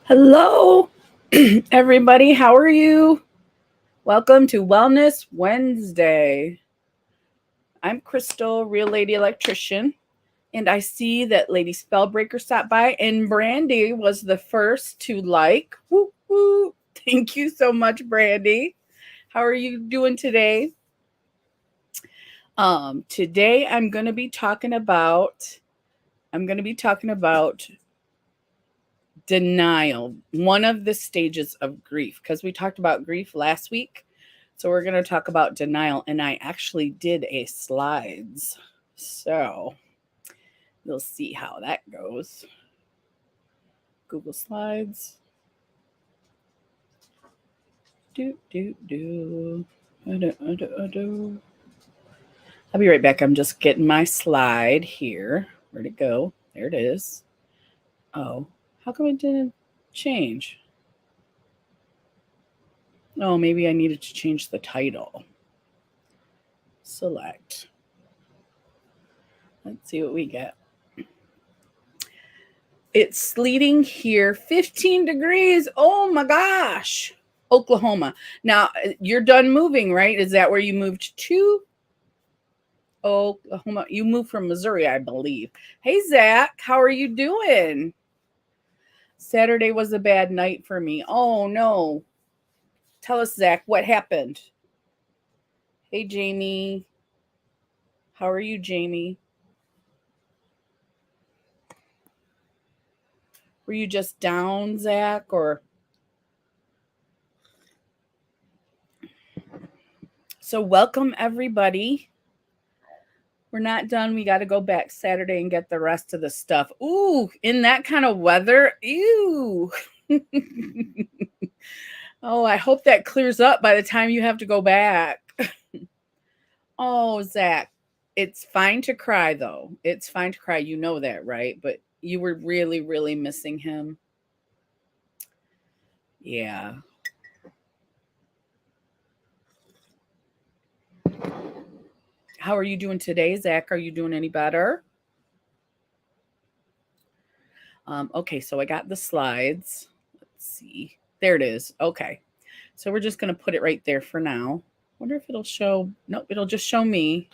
Hello, everybody. How are you? Welcome to Wellness Wednesday. I'm Crystal, Real Lady Electrician, and I see that Lady Spellbreaker stopped by, and Brandy was the first to like. Woo, woo. Thank you so much, Brandy. How are you doing today? Today I'm going to be talking about denial, one of the stages of grief, because we talked about grief last week. So we're going to talk about denial, and I actually did a slides. So you'll see how that goes. Google Slides. Do, do, do. I'll be right back. I'm just getting my slide here. Where'd it go? There it is. Oh, how come it didn't change? Oh, maybe I needed to change the title. Select. Let's see what we get. It's sleeting here, 15 degrees. Oh my gosh. Oklahoma. Now, you're done moving, right? Is that where you moved to? Oklahoma. You moved from Missouri, I believe. Hey, Zach, how are you doing? Saturday was a bad night for me. Oh, no. Tell us, Zach, what happened? Hey, Jamie. How are you, Jamie? Were you just down, Zach, or? So, welcome, everybody. We're not done. We got to go back Saturday and get the rest of the stuff. Ooh, in that kind of weather. Ew. Oh, I hope that clears up by the time you have to go back. Oh, Zach, it's fine to cry, though. It's fine to cry. You know that, right? But you were really, really missing him. Yeah. How are you doing today, Zach? Are you doing any better? Okay, so I got the slides. Let's see. There it is. Okay. So we're just going to put it right there for now. Wonder if it'll show. Nope, it'll just show me.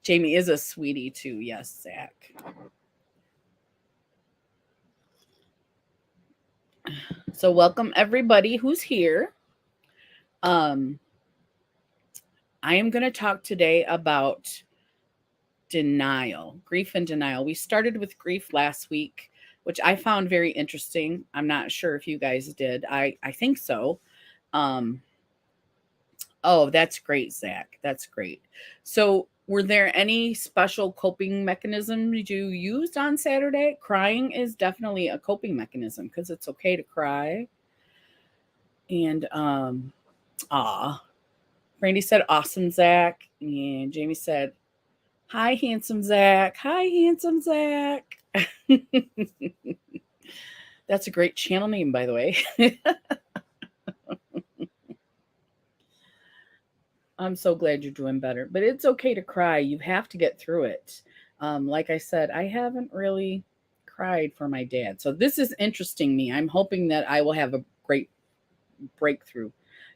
Jamie is a sweetie too. Yes, Zach. So welcome everybody who's here. Um, I am going to talk today about denial, grief and denial. We started with grief last week, which I found very interesting. I'm not sure if you guys did. I think so. Um, Oh, that's great, Zach. That's great. So, were there any special coping mechanisms you used on Saturday? Crying is definitely a coping mechanism because it's okay to cry. And ah, Brandy said, "Awesome, Zach," and Jamie said, "Hi, handsome Zach. Hi, handsome Zach." That's a great channel name, by the way. I'm so glad you're doing better. But it's okay to cry. You have to get through it. Like I said, I haven't really cried for my dad. So this is interesting me. I'm hoping that I will have a great breakthrough.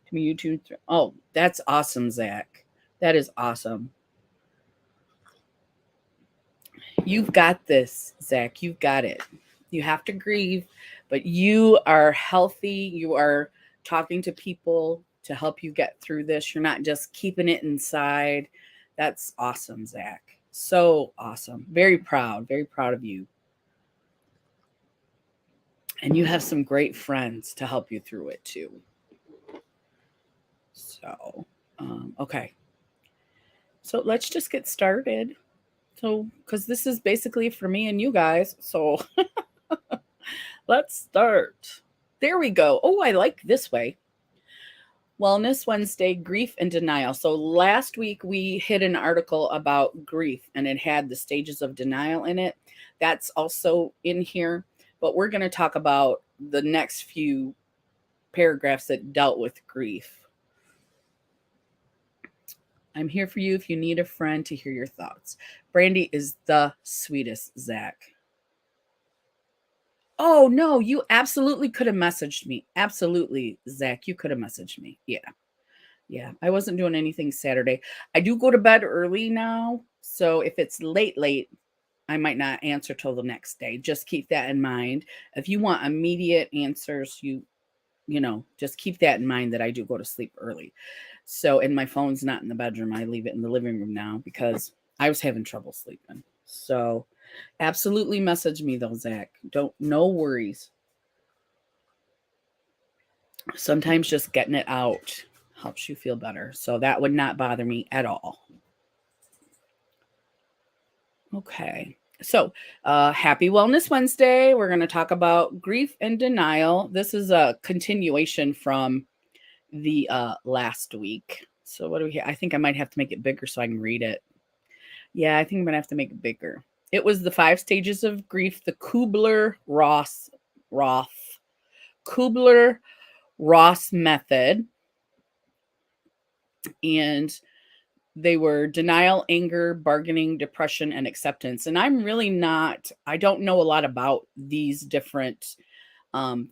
To me, YouTube. Oh, that's awesome, Zach. That is awesome. You've got this, Zach. You've got it. You have to grieve, but you are healthy. You are talking to people to help you get through this. You're not just keeping it inside. That's awesome, Zach. So awesome. Very proud of you. And you have some great friends to help you through it too. So, okay. So let's just get started. So, because this is basically for me and you guys. So, let's start. There we go. Oh, I like this way. Wellness Wednesday, grief and denial. So last week we hit an article about grief and it had the stages of denial in it. That's also in here, but we're going to talk about the next few paragraphs that dealt with grief. I'm here for you if you need a friend to hear your thoughts. Brandy is the sweetest, Zach. Oh, no, you absolutely could have messaged me. Absolutely, Zach, you could have messaged me. Yeah. Yeah, I wasn't doing anything Saturday. I do go to bed early now, so if it's late, I might not answer till the next day. Just keep that in mind. If you want immediate answers, just keep that in mind that I do go to sleep early. So, and my phone's not in the bedroom. I leave it in the living room now because I was having trouble sleeping. So, absolutely message me though, Zach. No worries. Sometimes just getting it out helps you feel better. So that would not bother me at all. Okay. So, happy Wellness Wednesday. We're going to talk about grief and denial. This is a continuation from the last week. So, what do we have? I think I might have to make it bigger so I can read it. Yeah, I think I'm going to have to make it bigger. It was the 5 stages of grief, the Roth, Kubler-Ross method. And they were denial, anger, bargaining, depression, and acceptance. And I don't know a lot about these different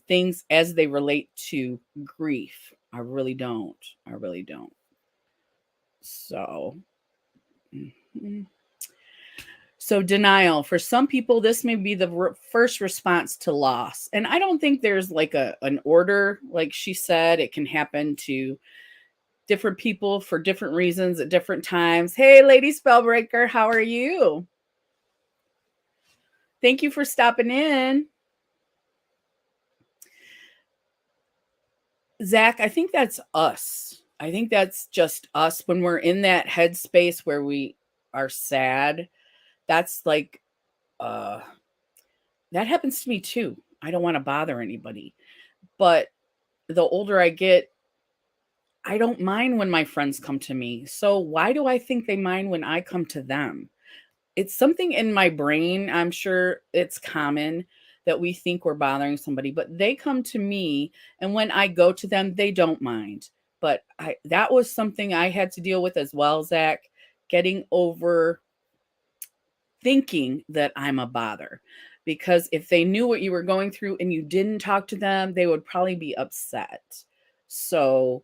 things as they relate to grief. I really don't. So, mhm. So denial. For some people, this may be the first response to loss. And I don't think there's like an order. Like she said, it can happen to different people for different reasons at different times. Hey, Lady Spellbreaker, how are you? Thank you for stopping in. Zach, I think that's us. I think that's just us when we're in that headspace where we are sad. That's like, uh, that happens to me too. I don't want to bother anybody. But the older I get, I don't mind when my friends come to me. So why do I think they mind when I come to them? It's something in my brain. I'm sure it's common that we think we're bothering somebody, but they come to me, and when I go to them, they don't mind. But that was something I had to deal with as well, Zach, getting over thinking that I'm a bother. Because if they knew what you were going through and you didn't talk to them, they would probably be upset. So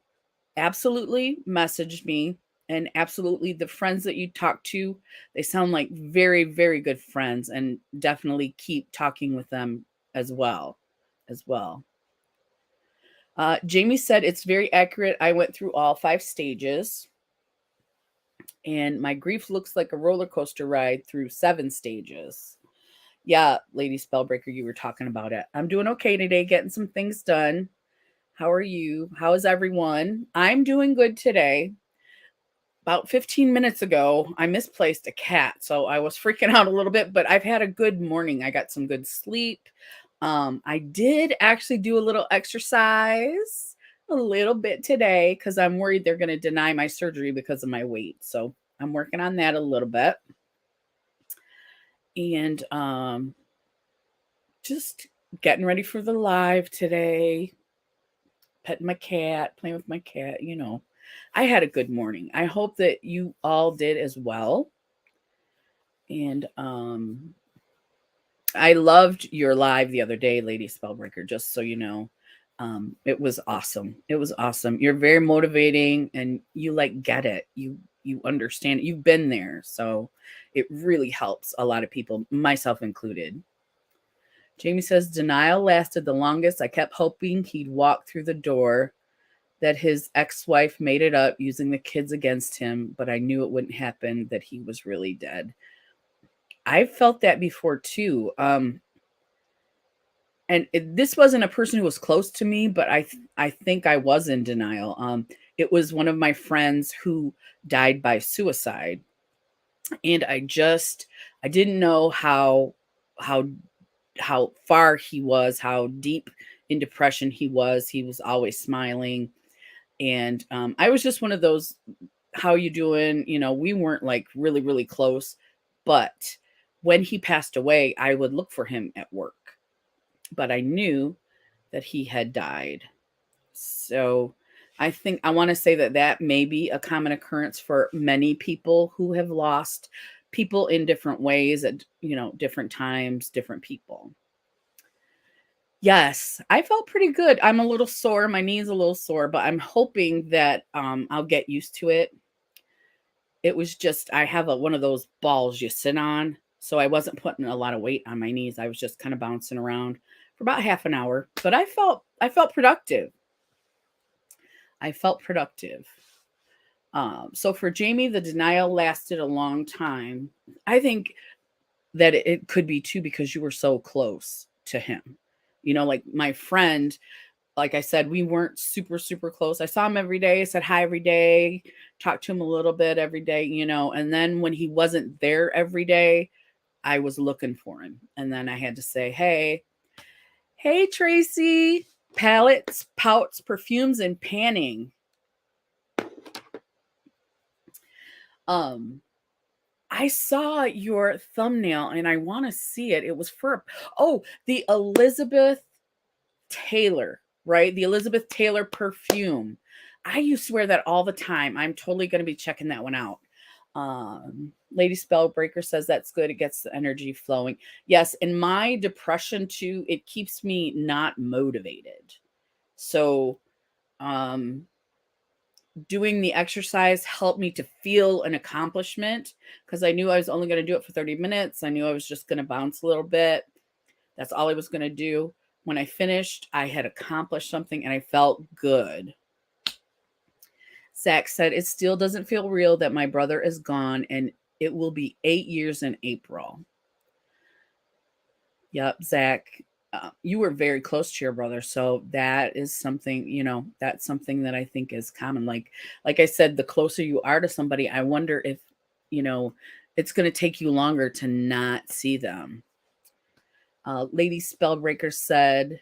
absolutely message me, and absolutely the friends that you talk to, they sound like very, very good friends, and definitely keep talking with them as well. Jamie said it's very accurate. I went through all 5 stages, and my grief looks like a roller coaster ride through 7 stages. Yeah, Lady Spellbreaker, you were talking about it. I'm doing okay today, getting some things done. How are you? How is everyone? I'm doing good today. About 15 minutes ago, I misplaced a cat. So I was freaking out a little bit, but I've had a good morning. I got some good sleep. I did actually do a little exercise a little bit today because I'm worried they're going to deny my surgery because of my weight. So I'm working on that a little bit. And just getting ready for the live today, petting my cat, playing with my cat. I had a good morning. I hope that you all did as well. And I loved your live the other day, Lady Spellbreaker, just so you know. It was awesome. It was awesome. You're very motivating, and you get it. You understand it. You've been there. So it really helps a lot of people, myself included. Jamie says denial lasted the longest. I kept hoping he'd walk through the door, that his ex-wife made it up using the kids against him, but I knew it wouldn't happen, that he was really dead. I've felt that before too. This wasn't a person who was close to me, but I think I was in denial. It was one of my friends who died by suicide, and I didn't know how far he was, how deep in depression he was. He was always smiling, and I was just one of those, how you doing? We weren't like really, really close, but when he passed away, I would look for him at work, but I knew that he had died. So I want to say that may be a common occurrence for many people who have lost people in different ways at, different times, different people. Yes, I felt pretty good. I'm a little sore. My knee's a little sore, but I'm hoping that I'll get used to it. It was just I have one of those balls you sit on, so I wasn't putting a lot of weight on my knees. I was just kind of bouncing around for about half an hour, but I felt productive. I felt productive. So for Jamie, the denial lasted a long time. I think that it could be too because you were so close to him. Like my friend, like I said, we weren't super, super close. I saw him every day, said hi every day, talked to him a little bit every day, and then when he wasn't there every day, I was looking for him. And then I had to say, hey, Tracy, palettes, pouts, perfumes, and panning. Um, I saw your thumbnail and I want to see it. It was for, the Elizabeth Taylor, right? The Elizabeth Taylor perfume. I used to wear that all the time. I'm totally going to be checking that one out. Lady Spellbreaker says that's good. It gets the energy flowing. Yes, in my depression too, it keeps me not motivated. So, doing the exercise helped me to feel an accomplishment because I knew I was only going to do it for 30 minutes. I knew I was just going to bounce a little bit. That's all I was going to do. When I finished, I had accomplished something and I felt good. Zach said, it still doesn't feel real that my brother is gone and it will be 8 years in April. Yep, Zach, you were very close to your brother. So that is something, that's something that I think is common. Like I said, the closer you are to somebody, I wonder if, you know, it's going to take you longer to not see them. Lady Spellbreaker said,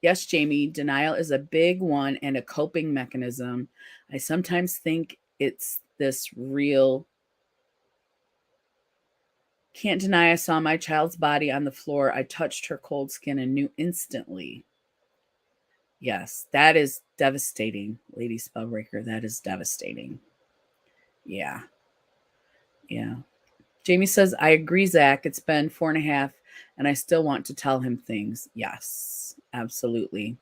yes, Jamie, denial is a big one and a coping mechanism. I sometimes think it's this real. Can't deny I saw my child's body on the floor. I touched her cold skin and knew instantly. Yes, that is devastating, Lady Spellbreaker. That is devastating. Yeah. Yeah. Jamie says, I agree, Zach. It's been 4.5 and I still want to tell him things. Yes, absolutely.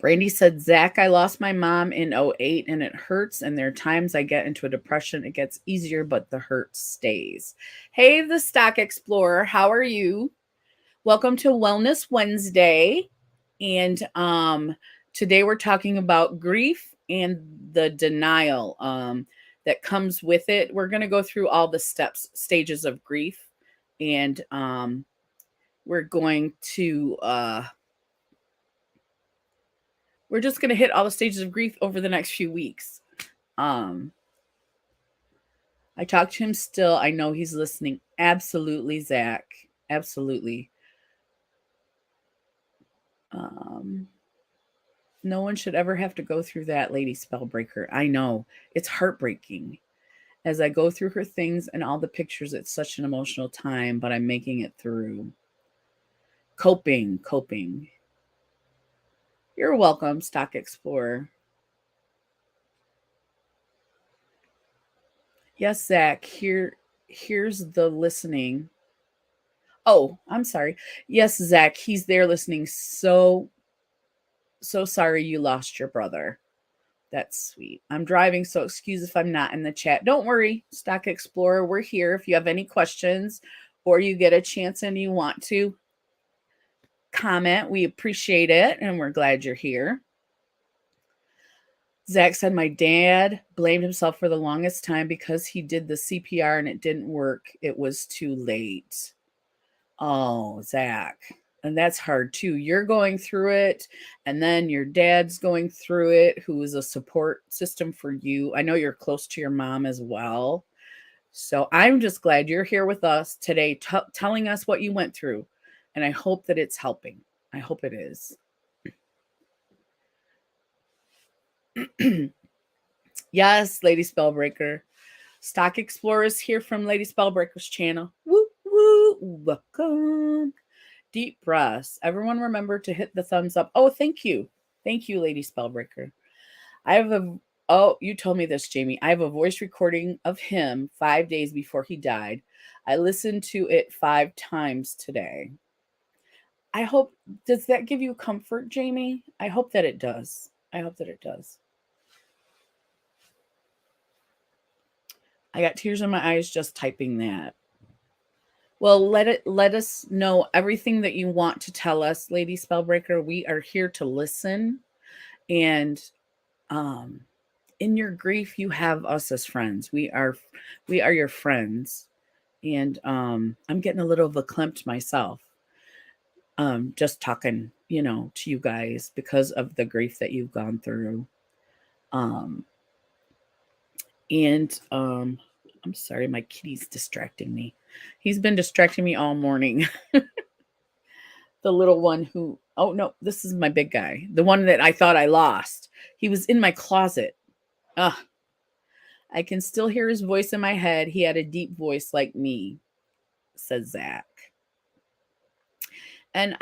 Brandy said, Zach, I lost my mom in 2008 and it hurts. And there are times I get into a depression. It gets easier, but the hurt stays. Hey, the Stock Explorer, how are you? Welcome to Wellness Wednesday. And today we're talking about grief and the denial that comes with it. We're going to go through all the stages of grief. And we're going to we're just going to hit all the stages of grief over the next few weeks. I talk to him still. I know he's listening. Absolutely, Zach. Absolutely. No one should ever have to go through that, Lady Spellbreaker. I know. It's heartbreaking. As I go through her things and all the pictures, it's such an emotional time, but I'm making it through. Coping. You're welcome, Stock Explorer. Yes, Zach. Here's the listening. Oh, I'm sorry. Yes, Zach, he's there listening. So sorry you lost your brother. That's sweet. I'm driving, so excuse if I'm not in the chat. Don't worry, Stock Explorer. We're here if you have any questions or you get a chance and you want to comment. We appreciate it and we're glad you're here. Zach said, my dad blamed himself for the longest time because he did the CPR and it didn't work. It was too late. Oh, Zach. And that's hard too. You're going through it, and then your dad's going through it, who is a support system for you. I know you're close to your mom as well. So I'm just glad you're here with us today, telling us what you went through. And I hope that it's helping. I hope it is. Yes, Lady Spellbreaker. Stock Explorer is here from Lady Spellbreaker's channel. Woo, woo, welcome. Deep breaths. Everyone remember to hit the thumbs up. Oh, thank you. Thank you, Lady Spellbreaker. I have Oh, you told me this, Jamie. I have a voice recording of him 5 days before he died. I listened to it 5 times today. I hope, does that give you comfort, Jamie? I hope that it does. I hope that it does. I got tears in my eyes just typing that. Well, let us know everything that you want to tell us, Lady Spellbreaker. We are here to listen, and um in your grief you have us as friends. We are your friends. And I'm getting a little verklempt myself. Just talking, to you guys because of the grief that you've gone through. Um and I'm sorry, my kitty's distracting me. He's been distracting me all morning. The little one who, oh no, this is my big guy, the one that I thought I lost. He was in my closet. Ah, I can still hear his voice in my head. He had a deep voice like me, says Zach. And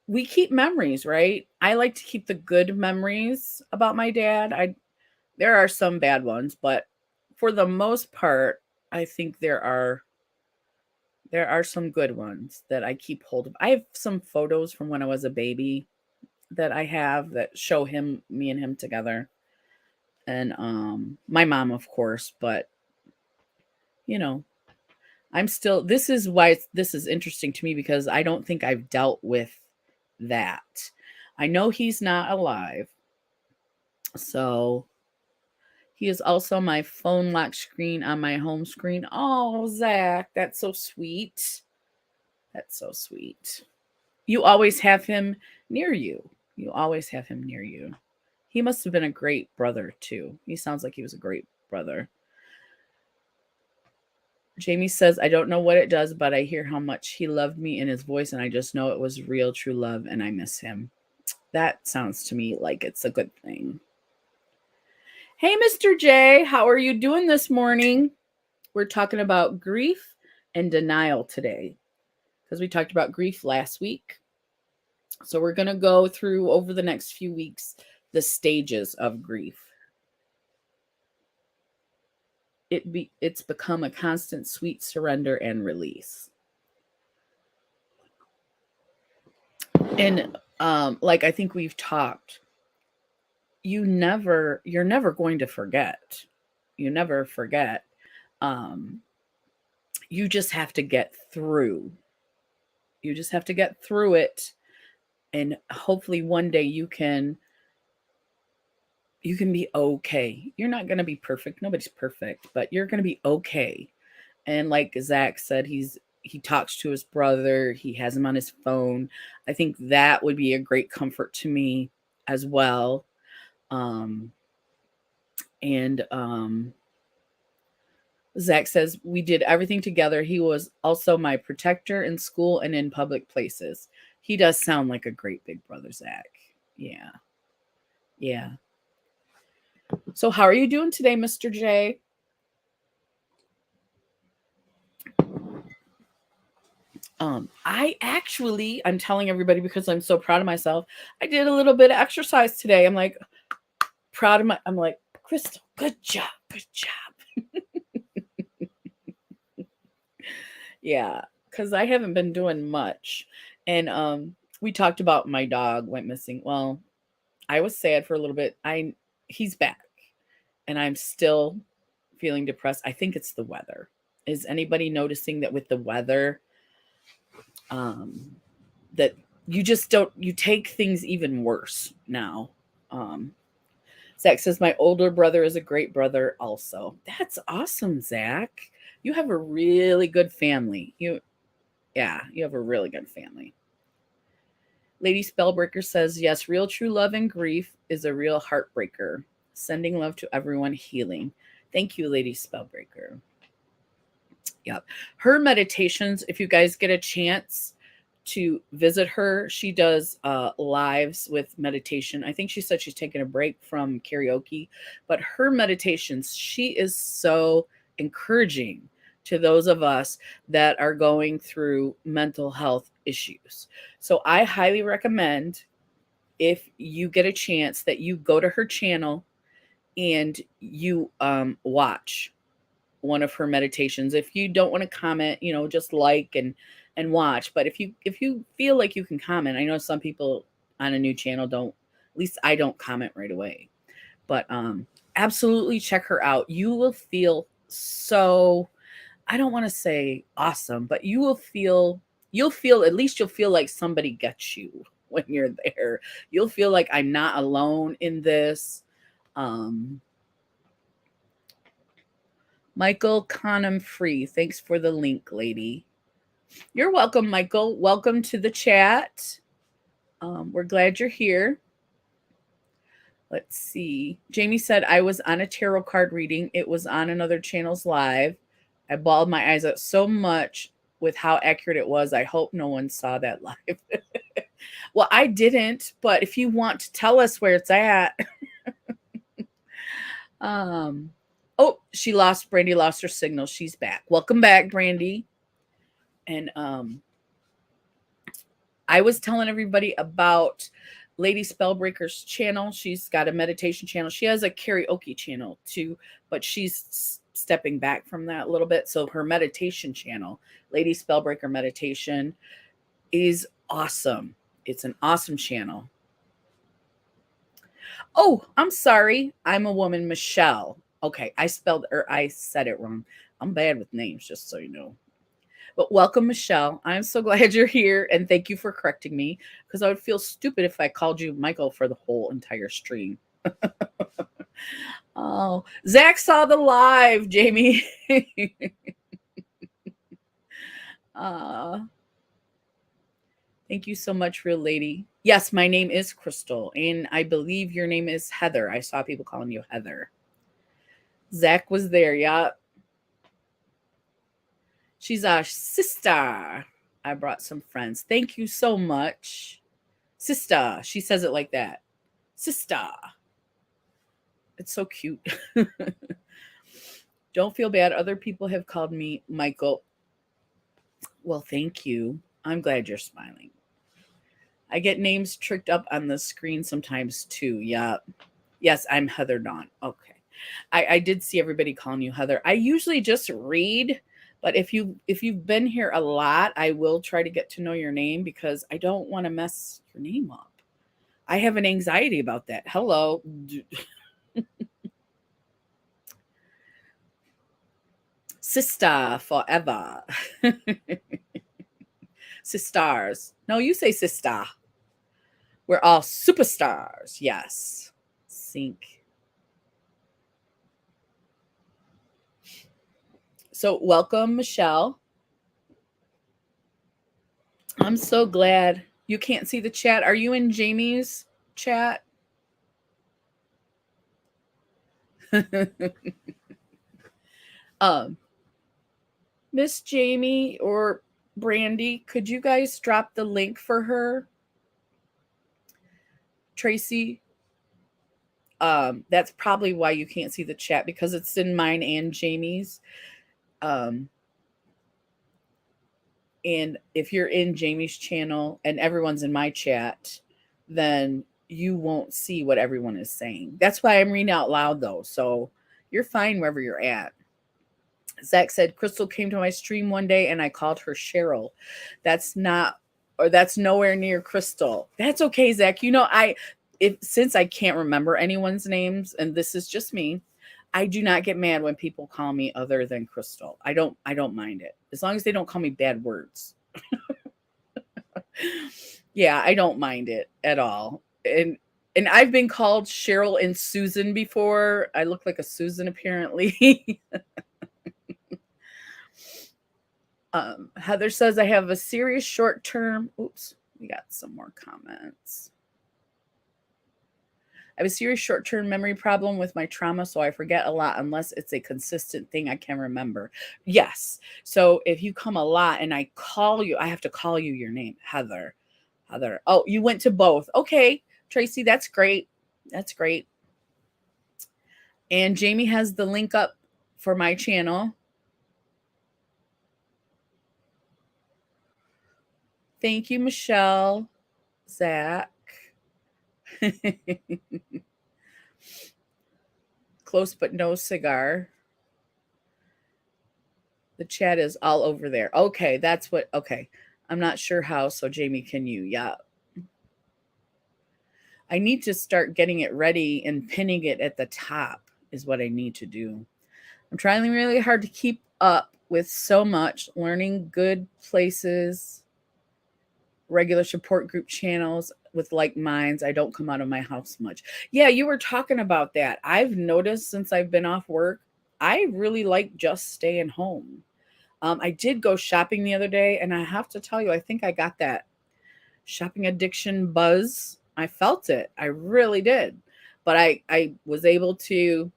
we keep memories, right? I like to keep the good memories about my dad. There are some bad ones, but for the most part, I think there are some good ones that I keep hold of. I have some photos from when I was a baby that I have that show me and him together. And my mom, of course, but you know, this is why this is interesting to me, because I don't think I've dealt with that. I know he's not alive. So he is also my phone lock screen on my home screen. Oh, Zach, that's so sweet. That's so sweet. You always have him near you. You always have him near you. He must have been a great brother too. He sounds like he was a great brother. Jamie says, I don't know what it does, but I hear how much he loved me in his voice, and I just know it was real, true love, and I miss him. That sounds to me like it's a good thing. Hey, Mr. J, how are you doing this morning? We're talking about grief and denial today, because we talked about grief last week. So we're going to go through over the next few weeks the stages of grief. It's become a constant sweet surrender and release. And like I think we've talked, you're never going to forget. You never forget. You just have to get through. You just have to get through it, and hopefully one day you can be okay. You're not going to be perfect. Nobody's perfect, but you're going to be okay. And like Zach said, he talks to his brother. He has him on his phone. I think that would be a great comfort to me as well. And Zach says, we did everything together. He was also my protector in school and in public places. He does sound like a great big brother, Zach. Yeah. Yeah. So how are you doing today, Mr. J? I'm telling everybody because I'm so proud of myself. I did a little bit of exercise today. I'm like, I'm like, Crystal, good job. Good job. Yeah, because I haven't been doing much. And we talked about my dog went missing. Well, I was sad for a little bit. He's back, and I'm still feeling depressed. I think it's the weather. Is anybody noticing that with the weather, that you take things even worse now? Zach says, my older brother is a great brother also. That's awesome, Zach. You have a really good family. You have a really good family. Lady Spellbreaker says, yes, real true love and grief is a real heartbreaker. Sending love to everyone, healing. Thank you, Lady Spellbreaker. Yep. Her meditations, if you guys get a chance to visit her, she does lives with meditation. I think she said she's taking a break from karaoke, but her meditations, she is so encouraging to those of us that are going through mental health issues. So I highly recommend, if you get a chance, that you go to her channel and you watch one of her meditations. If you don't want to comment, just like and watch. But if you feel like you can comment, I know some people on a new channel don't. At least I don't comment right away. But absolutely check her out. You will feel so, I don't want to say awesome, but you'll feel, at least you'll feel like somebody gets you when you're there. You'll feel like I'm not alone in this. Um Michael Conham Free, thanks for the link, lady. You're welcome, Michael. Welcome to the chat. We're glad you're here. Let's see. Jamie said, I was on a tarot card reading. It was on another channel's live. I bawled my eyes out so much with how accurate it was. I hope no one saw that live. Well, I didn't, but if you want to tell us where it's at. Oh, Brandy lost her signal. She's back. Welcome back, Brandy. And I was telling everybody about Lady Spellbreaker's channel. She's got a meditation channel. She has a karaoke channel too, but she's stepping back from that a little bit. So her meditation channel, Lady Spellbreaker Meditation, is awesome. It's an awesome channel. Oh, I'm sorry. I'm a woman, Michelle. Okay, I said it wrong. I'm bad with names, just so you know. But welcome, Michelle. I'm so glad you're here, and thank you for correcting me, because I would feel stupid if I called you Michael for the whole entire stream. Oh, Zach saw the live, Jamie. uh, Thank you so much, real lady. Yes, my name is Crystal, and I believe your name is Heather. I saw people calling you Heather. Zach was there, yeah. She's a sister. I brought some friends. Thank you so much. Sister. She says it like that. Sister. It's so cute. Don't feel bad. Other people have called me Michael. Well, thank you. I'm glad you're smiling. I get names tricked up on the screen sometimes too. Yeah. Yes, I'm Heather Dawn. Okay. I did see everybody calling you Heather. I usually just read, but if you've been here a lot, I will try to get to know your name, because I don't want to mess your name up. I have an anxiety about that. Hello. Sister forever. Sisters. No, you say sister. We're all superstars. Yes. Sync. So welcome, Michelle. I'm so glad you can't see the chat. Are you in Jamie's chat? um, Miss Jamie or Brandy, could you guys drop the link for her? Tracy, that's probably why you can't see the chat, because it's in mine and Jamie's. And if you're in Jamie's channel and everyone's in my chat, then you won't see what everyone is saying. That's why I'm reading out loud, though. So you're fine wherever you're at. Zach said, Crystal came to my stream one day and I called her Cheryl. That's nowhere near Crystal. That's okay, Zach. Since I can't remember anyone's names, and this is just me, I do not get mad when people call me other than Crystal. I don't mind it, as long as they don't call me bad words. Yeah, I don't mind it at all. And I've been called Cheryl and Susan before. I look like a Susan, apparently. Heather says, I have a serious short-term. Oops, we got some more comments. I have a serious short-term memory problem with my trauma, so I forget a lot unless it's a consistent thing I can remember. Yes. So if you come a lot and I call you, I have to call you your name, Heather. Heather. Oh, you went to both. Okay, Tracy, that's great. That's great. And Jamie has the link up for my channel. Thank you, Michelle. Zach. close but no cigar. The chat is all over there. Okay, that's what. Okay, I'm not sure how. So Jamie, can you? Yeah, I need to start getting it ready and pinning it at the top is what I need to do. I'm trying really hard to keep up with so much, learning good places, regular support group channels with like minds. I don't come out of my house much. Yeah, you were talking about that. I've noticed since I've been off work, I really like just staying home. I did go shopping the other day, and I have to tell you, I think I got that shopping addiction buzz. I felt it. I really did. But I was able to,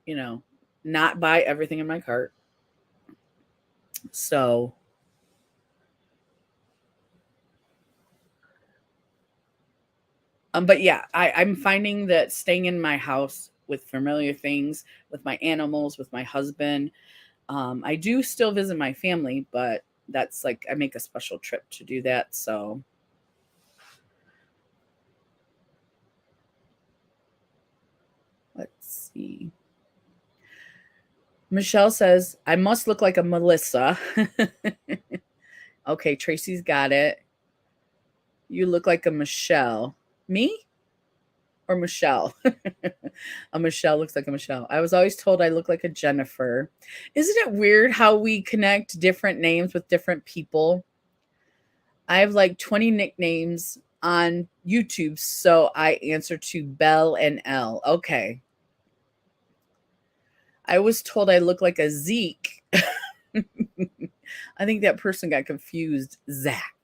you know, not buy everything in my cart. So but yeah, I'm finding that staying in my house with familiar things, with my animals, with my husband. I do still visit my family, but that's like I make a special trip to do that. So let's see. Michelle says, I must look like a Melissa. Okay, Tracy's got it. You look like a Michelle. Me or Michelle? A Michelle looks like a Michelle. I was always told I look like a Jennifer. Isn't it weird how we connect different names with different people? I have like 20 nicknames on YouTube, so I answer to Belle and Elle. Okay. I was told I look like a Zeke. I think that person got confused. Zach.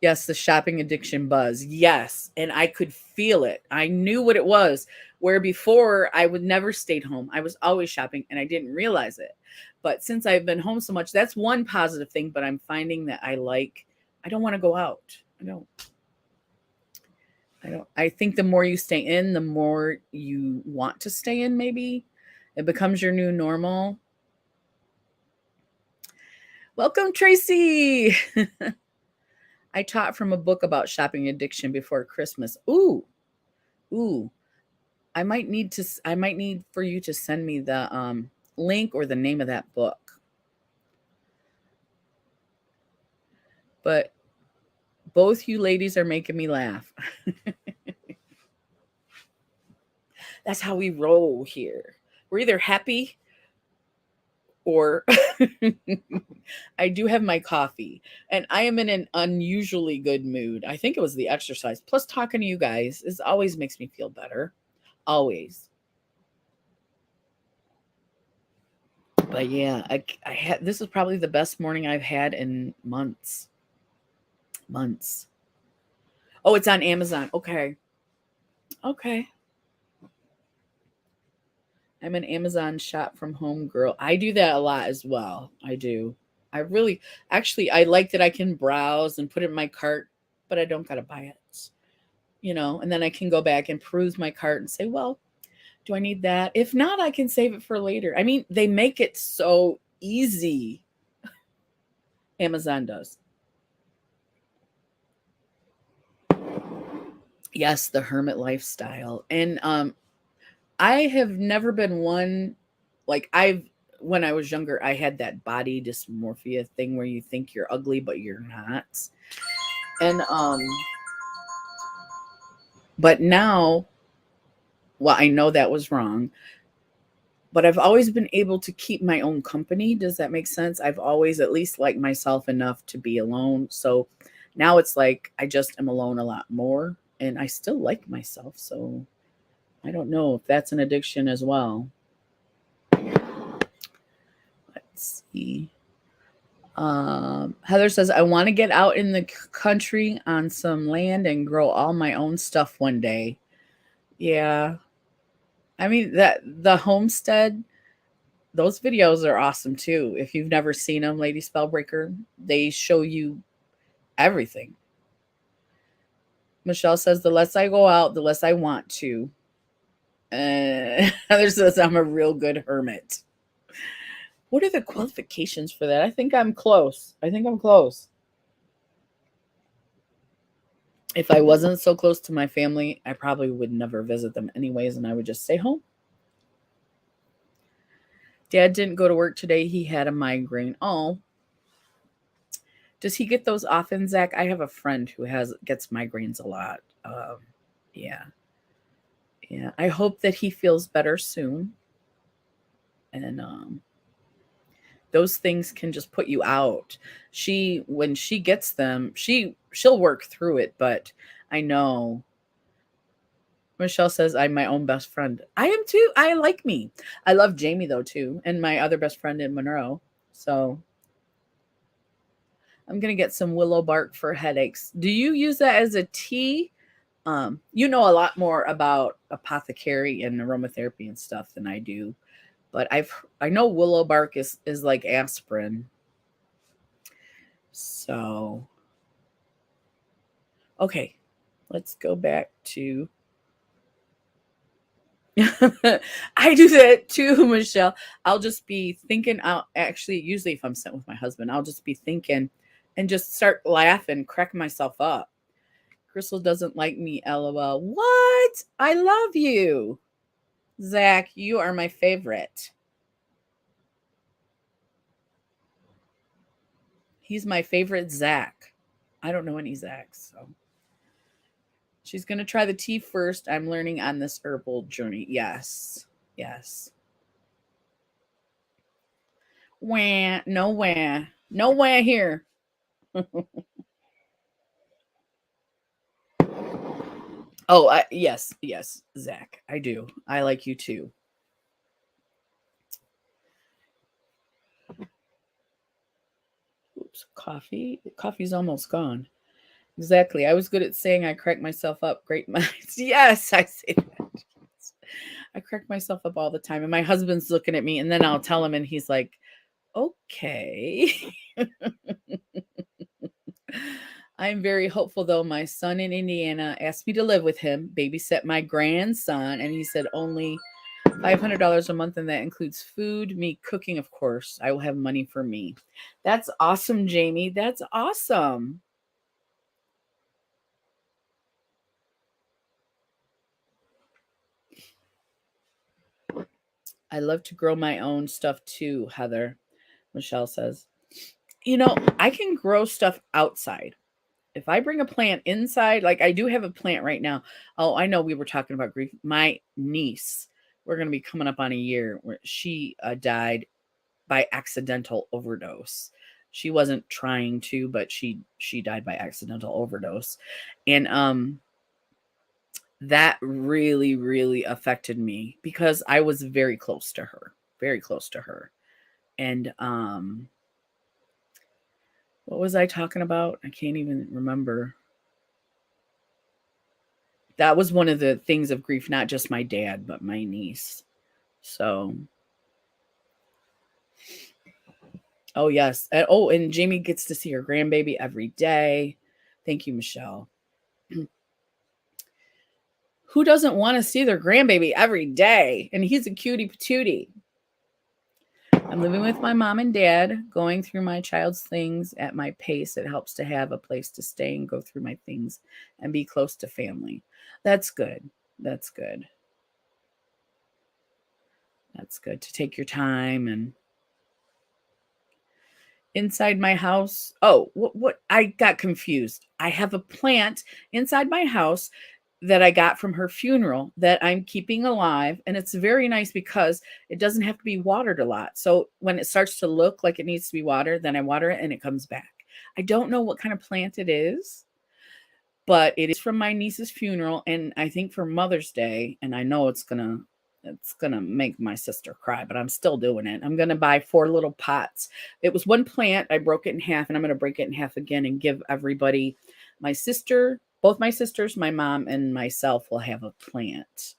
Yes, the shopping addiction buzz. Yes. And I could feel it. I knew what it was. Where before I would never stayed home. I was always shopping and I didn't realize it. But since I've been home so much, that's one positive thing. But I'm finding that I don't want to go out. I think the more you stay in, the more you want to stay in, maybe. It becomes your new normal. Welcome, Tracy. I taught from a book about shopping addiction before Christmas. Ooh. I might need for you to send me the link or the name of that book. But both you ladies are making me laugh. That's how we roll here. We're either happy or I do have my coffee and I am in an unusually good mood. I think it was the exercise. Plus talking to you guys always makes me feel better. Always. But yeah, I had this is probably the best morning I've had in months. Months. Oh, it's on Amazon. Okay. Okay. I'm an Amazon shop from home girl. I do that a lot as well. I do. I really actually I like that I can browse and put it in my cart, but I don't gotta buy it. And then I can go back and peruse my cart and say, well, do I need that? If not, I can save it for later. I mean, they make it so easy. Amazon does. Yes, the hermit lifestyle. And I have never been one like when I was younger, I had that body dysmorphia thing where you think you're ugly but you're not. And but now, well, I know that was wrong, but I've always been able to keep my own company. Does that make sense? I've always at least liked myself enough to be alone. So now it's like I just am alone a lot more and I still like myself. So I don't know if that's an addiction as well. Let's see. Heather says, I want to get out in the country on some land and grow all my own stuff one day. Yeah. I mean, that the homestead, those videos are awesome too. If you've never seen them, Lady Spellbreaker, they show you everything. Michelle says, the less I go out, the less I want to. Heather says, I'm a real good hermit. What are the qualifications for that? I think I'm close. If I wasn't so close to my family, I probably would never visit them anyways, and I would just stay home. Dad didn't go to work today. He had a migraine. Oh, does he get those often, Zach? I have a friend who gets migraines a lot. Yeah, yeah. I hope that he feels better soon. And those things can just put you out. When she gets them, she'll work through it. But I know Michelle says I'm my own best friend. I am too. I like me. I love Jamie though too, and my other best friend in Monroe. So I'm gonna get some willow bark for headaches. Do you use that as a tea? You know a lot more about apothecary and aromatherapy and stuff than I do, but I know willow bark is like aspirin. So okay, let's go back to I do that too, Michelle. I'll just be thinking. I'll actually, usually, if I'm sitting with my husband, I'll just be thinking and just start laughing, crack myself up. Crystal doesn't like me, lol. What? I love you. Zach, you are my favorite. He's my favorite Zach. I don't know any Zachs, so. She's going to try the tea first. I'm learning on this herbal journey. Yes. Yes. Wah, nowhere. Nowhere here. Oh, yes, yes, Zach. I do. I like you too. Oops, coffee. Coffee's almost gone. Exactly. I was good at saying I crack myself up. Great minds. Yes, I say that. I crack myself up all the time. And my husband's looking at me, and then I'll tell him, and he's like, okay. I'm very hopeful, though. My son in Indiana asked me to live with him, babysit my grandson, and he said only $500 a month, and that includes food, me cooking, of course. I will have money for me. That's awesome, Jamie. That's awesome. I love to grow my own stuff too, Heather, Michelle says. I can grow stuff outside. If I bring a plant inside, like I do have a plant right now. Oh, I know we were talking about grief. My niece, we're going to be coming up on a year where she died by accidental overdose. She wasn't trying to, but she died by accidental overdose. And that really really affected me because I was very close to her. Very close to her. And what was I talking about? I can't even remember. That was one of the things of grief, not just my dad, but my niece. So, oh yes. And Jamie gets to see her grandbaby every day. Thank you, Michelle. Who doesn't want to see their grandbaby every day? And he's a cutie patootie. I'm living with my mom and dad, going through my child's things at my pace. It helps to have a place to stay and go through my things and be close to family. That's good. That's good. That's good to take your time. And inside my house, oh, what I got confused. I have a plant inside my house that I got from her funeral that I'm keeping alive, and it's very nice because it doesn't have to be watered a lot. So when it starts to look like it needs to be watered, then I water it and it comes back. I don't know what kind of plant it is, but it is from my niece's funeral, and I think for Mother's Day, and I know it's gonna make my sister cry, but I'm still doing it. I'm gonna buy 4 little pots. It was one plant. I broke it in half, and I'm gonna break it in half again and give everybody. My sister, both my sisters, my mom, and myself will have a plant.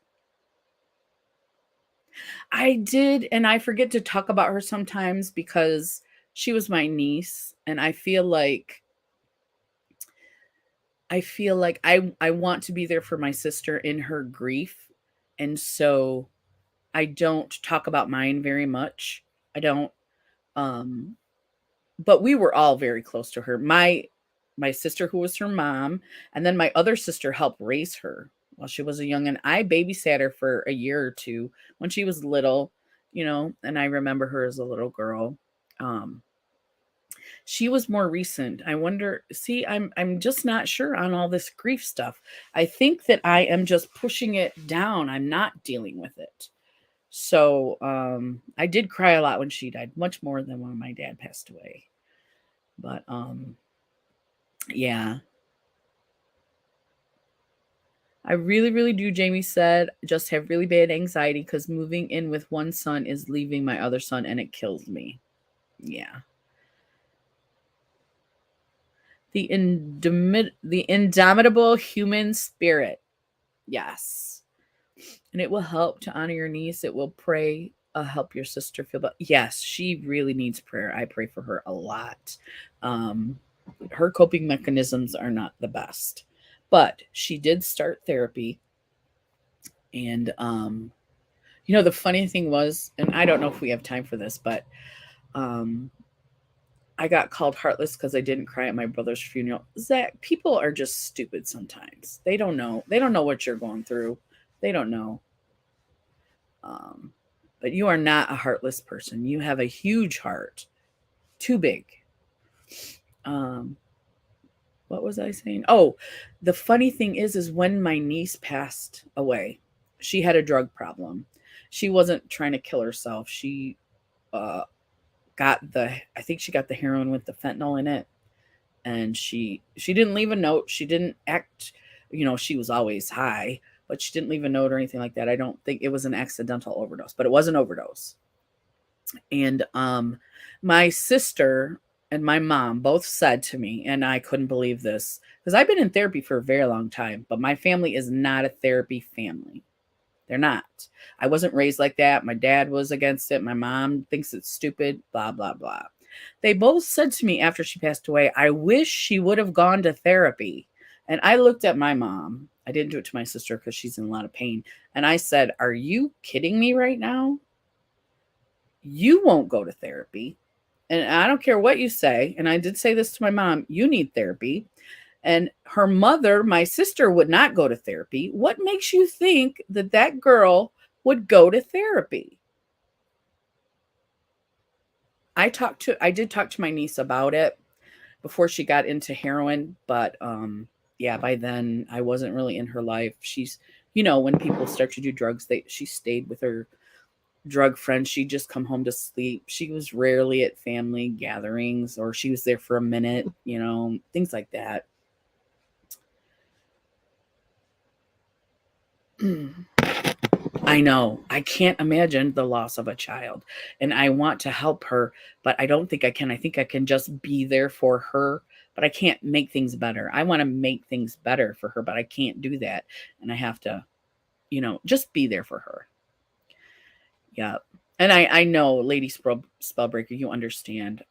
I did, and I forget to talk about her sometimes because she was my niece, and I want to be there for my sister in her grief, and so I don't talk about mine very much. I don't. Um, but we were all very close to her. my sister who was her mom, and then my other sister helped raise her while she was a young, and I babysat her for a year or two when she was little, and I remember her as a little girl. Um, she was more recent. I wonder, see, I'm just not sure on all this grief stuff. I think that I am just pushing it down. I'm not dealing with it. So, I did cry a lot when she died, much more than when my dad passed away. But yeah. I really, really do, Jamie said, just have really bad anxiety because moving in with one son is leaving my other son and it kills me. Yeah. The indomitable human spirit. Yes. And it will help to honor your niece. It will help your sister feel better. Yes, she really needs prayer. I pray for her a lot. Um, her coping mechanisms are not the best, but she did start therapy. And the funny thing was, and I don't know if we have time for this, but um, I got called heartless because I didn't cry at my brother's funeral. Zach, people are just stupid sometimes. They don't know. They don't know what you're going through. They don't know. Um, but you are not a heartless person. You have a huge heart, too big. Um, what was I saying? Oh, the funny thing is when my niece passed away, she had a drug problem. She wasn't trying to kill herself. She uh, I think she got the heroin with the fentanyl in it, and she didn't leave a note. She didn't act, she was always high, but she didn't leave a note or anything like that. I don't think it was an accidental overdose, but it was an overdose. And my sister and my mom both said to me, and I couldn't believe this because I've been in therapy for a very long time, but my family is not a therapy family. They're not. I wasn't raised like that. My dad was against it. My mom thinks it's stupid, blah, blah, blah. They both said to me after she passed away, I wish she would have gone to therapy. And I looked at my mom. I didn't do it to my sister because she's in a lot of pain. And I said, are you kidding me right now? You won't go to therapy. And I don't care what you say. And I did say this to my mom, you need therapy. And her mother, my sister, would not go to therapy. What makes you think that that girl would go to therapy? I did talk to my niece about it before she got into heroin, but yeah, by then I wasn't really in her life. She's, when people start to do drugs, she stayed with her drug friend. She'd just come home to sleep. She was rarely at family gatherings, or she was there for a minute, things like that. I know. I can't imagine the loss of a child. And I want to help her, but I don't think I can. I think I can just be there for her, but I can't make things better. I want to make things better for her, but I can't do that. And I have to, just be there for her. Yeah. And I know, Lady Spellbreaker, you understand.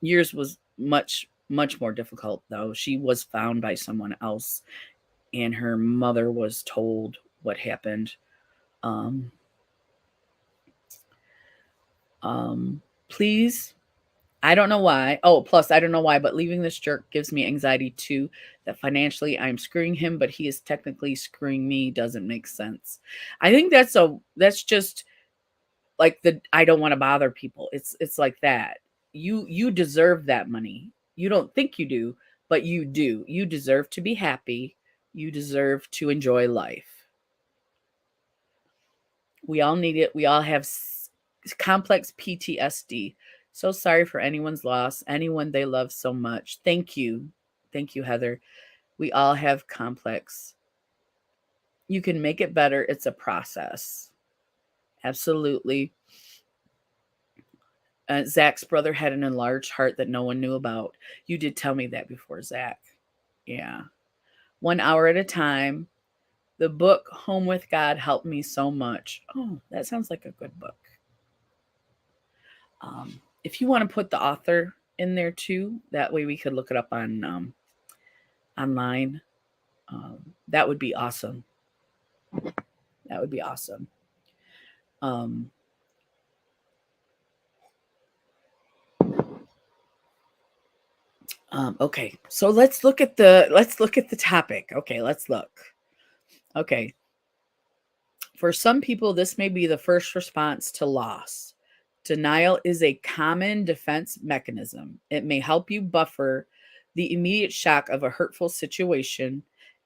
Yours was much, much more difficult, though. She was found by someone else, and her mother was told what happened. Um, Please, I don't know why. Oh, plus, I don't know why, but leaving this jerk gives me anxiety too. That financially I'm screwing him, but he is technically screwing me. Doesn't make sense. I think that's just like the I don't want to bother people. It's like that. You deserve that money. You don't think you do, but you do. You deserve to be happy. You deserve to enjoy life. We all need it. We all have complex PTSD. So sorry for anyone's loss, anyone they love so much. Thank you. Thank you, Heather. We all have complex. You can make it better. It's a process. Absolutely. Zach's brother had an enlarged heart that no one knew about. You did tell me that before, Zach. Yeah. 1 hour at a time. The book Home with God helped me so much. Oh, that sounds like a good book. If you want to put the author in there too, that way we could look it up on online. That would be awesome. That would be awesome. Um, Okay, so let's look at the topic. Okay, let's look. Okay. For some people, this may be the first response to loss. Denial is a common defense mechanism. It may help you buffer the immediate shock of a hurtful situation.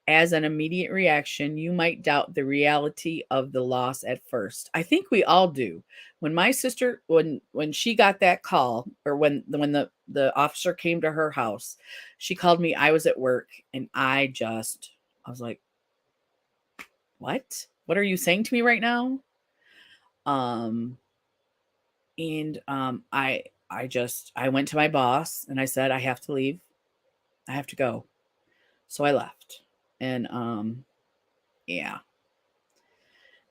As an immediate reaction, you might doubt the reality of the loss at first. I think we all do. When my sister, when she got that call, or when the officer came to her house, she called me. I was at work, and I was like, what are you saying to me right now? Um, and I went to my boss and I said, I have to leave. I have to go. So I left. And yeah,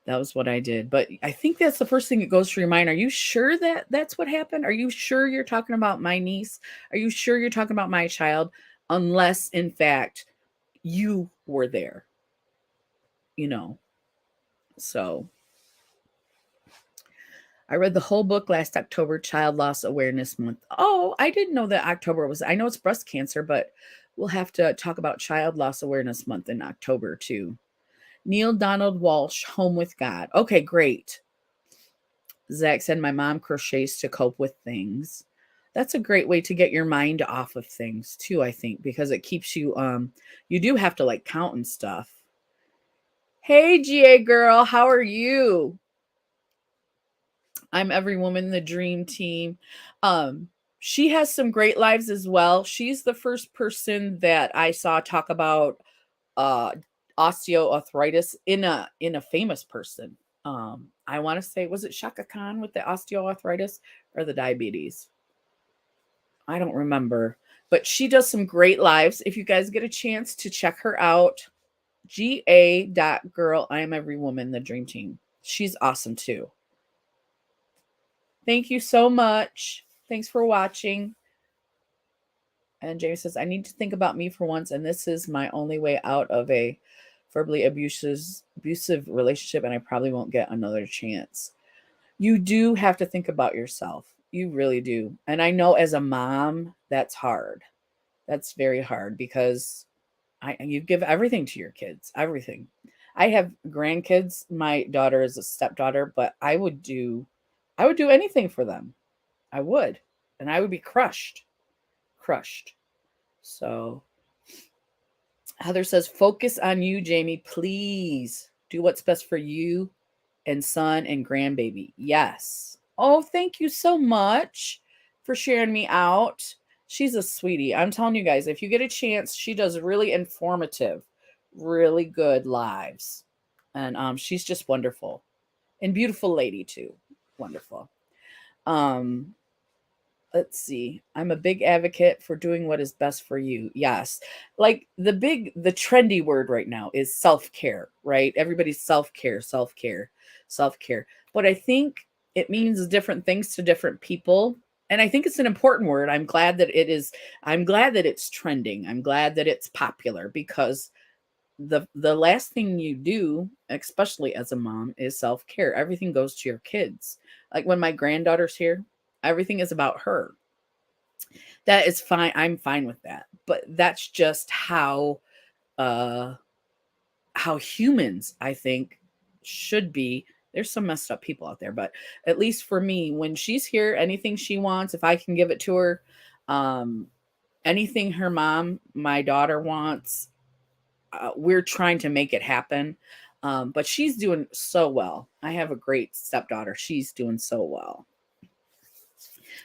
that was what I did. But I think that's the first thing that goes through your mind. Are you sure that that's what happened? Are you sure you're talking about my niece? Are you sure you're talking about my child? Unless, in fact, you were there, you know. So I read the whole book last October, Child Loss Awareness Month. Oh, I didn't know that October was, I know it's breast cancer, but we'll have to talk about Child Loss Awareness Month in October too. Neil Donald Walsh, Home with God. Okay, great. Zach said, my mom crochets to cope with things. That's a great way to get your mind off of things too, I think, because it keeps you, you do have to like count and stuff. Hey, GA girl, how are you? I'm Every Woman the Dream Team. She has some great lives as well. She's the first person that I saw talk about uh osteoarthritis in a famous person. I want to say, was it Shaka Khan with the osteoarthritis or the diabetes? I don't remember. But she does some great lives. If you guys get a chance to check her out, ga.girl, I am Every Woman the Dream Team. She's awesome too. Thank you so much. Thanks for watching. And James says, I need to think about me for once, and this is my only way out of a verbally abusive relationship, and I probably won't get another chance. You do have to think about yourself. You really do. And I know as a mom, that's hard. That's very hard because you give everything to your kids, everything. I have grandkids. My daughter is a stepdaughter, but I would do anything for them. I would. And I would be crushed. Crushed. So Heather says, focus on you, Jamie. Please do what's best for you and son and grandbaby. Yes. Oh, thank you so much for sharing me out. She's a sweetie. I'm telling you guys, if you get a chance, she does really informative, really good lives. And she's just wonderful. And beautiful lady too. Wonderful. Um, let's see. I'm a big advocate for doing what is best for you. Yes. Like the trendy word right now is self-care, right? Everybody's self-care, self-care, self-care. But I think it means different things to different people. And I think it's an important word. I'm glad that it's trending. I'm glad that it's popular because the last thing you do, especially as a mom, is self-care. Everything goes to your kids. Like when my granddaughter's here, everything is about her. That is fine. I'm fine with that. But that's just uh how humans, I think, should be. There's some messed up people out there, but at least for me, when she's here, anything she wants, if I can give it to her, um anything my daughter wants, we're trying to make it happen. But she's doing so well. I have a great stepdaughter. She's doing so well.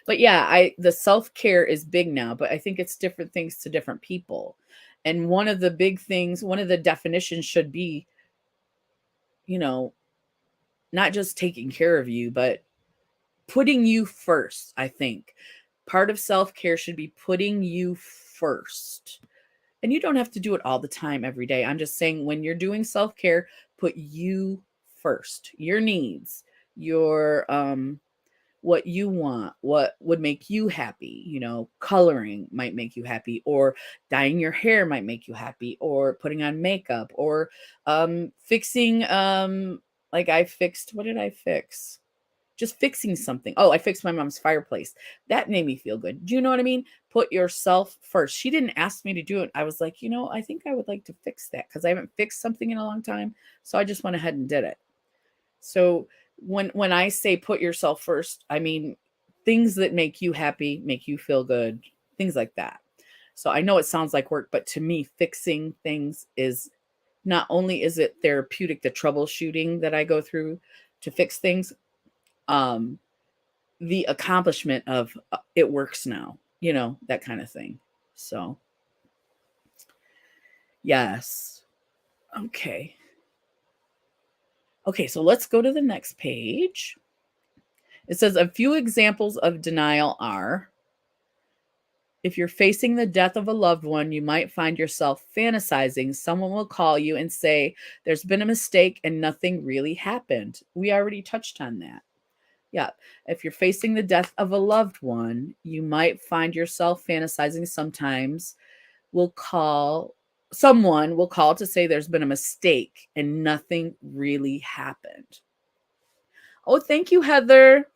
But yeah, the self-care is big now, but I think it's different things to different people. And one of the definitions should be, you know, not just taking care of you, but putting you first, I think. Part of self-care should be putting you first. And you don't have to do it all the time every day. I'm just saying when you're doing self-care, put you first. Your needs, your what you want, what would make you happy. Coloring might make you happy, or dyeing your hair might make you happy, or putting on makeup, or fixing like I fixed, what did I fix? just fixing something. Oh, I fixed my mom's fireplace. That made me feel good. Do you know what I mean? Put yourself first. She didn't ask me to do it. I was like, I think I would like to fix that because I haven't fixed something in a long time. So I just went ahead and did it. So when I say put yourself first, I mean things that make you happy, make you feel good, things like that. So I know it sounds like work, but to me, fixing things is not only is it therapeutic, the troubleshooting that I go through to fix things, um, the accomplishment of it works now, that kind of thing. So, yes. Okay. Okay, so let's go to the next page. It says a few examples of denial are: if you're facing the death of a loved one, you might find yourself fantasizing someone will call you and say, there's been a mistake and nothing really happened. We already touched on that. Yeah. If you're facing the death of a loved one, you might find yourself fantasizing someone will call to say there's been a mistake and nothing really happened. Oh, thank you, Heather.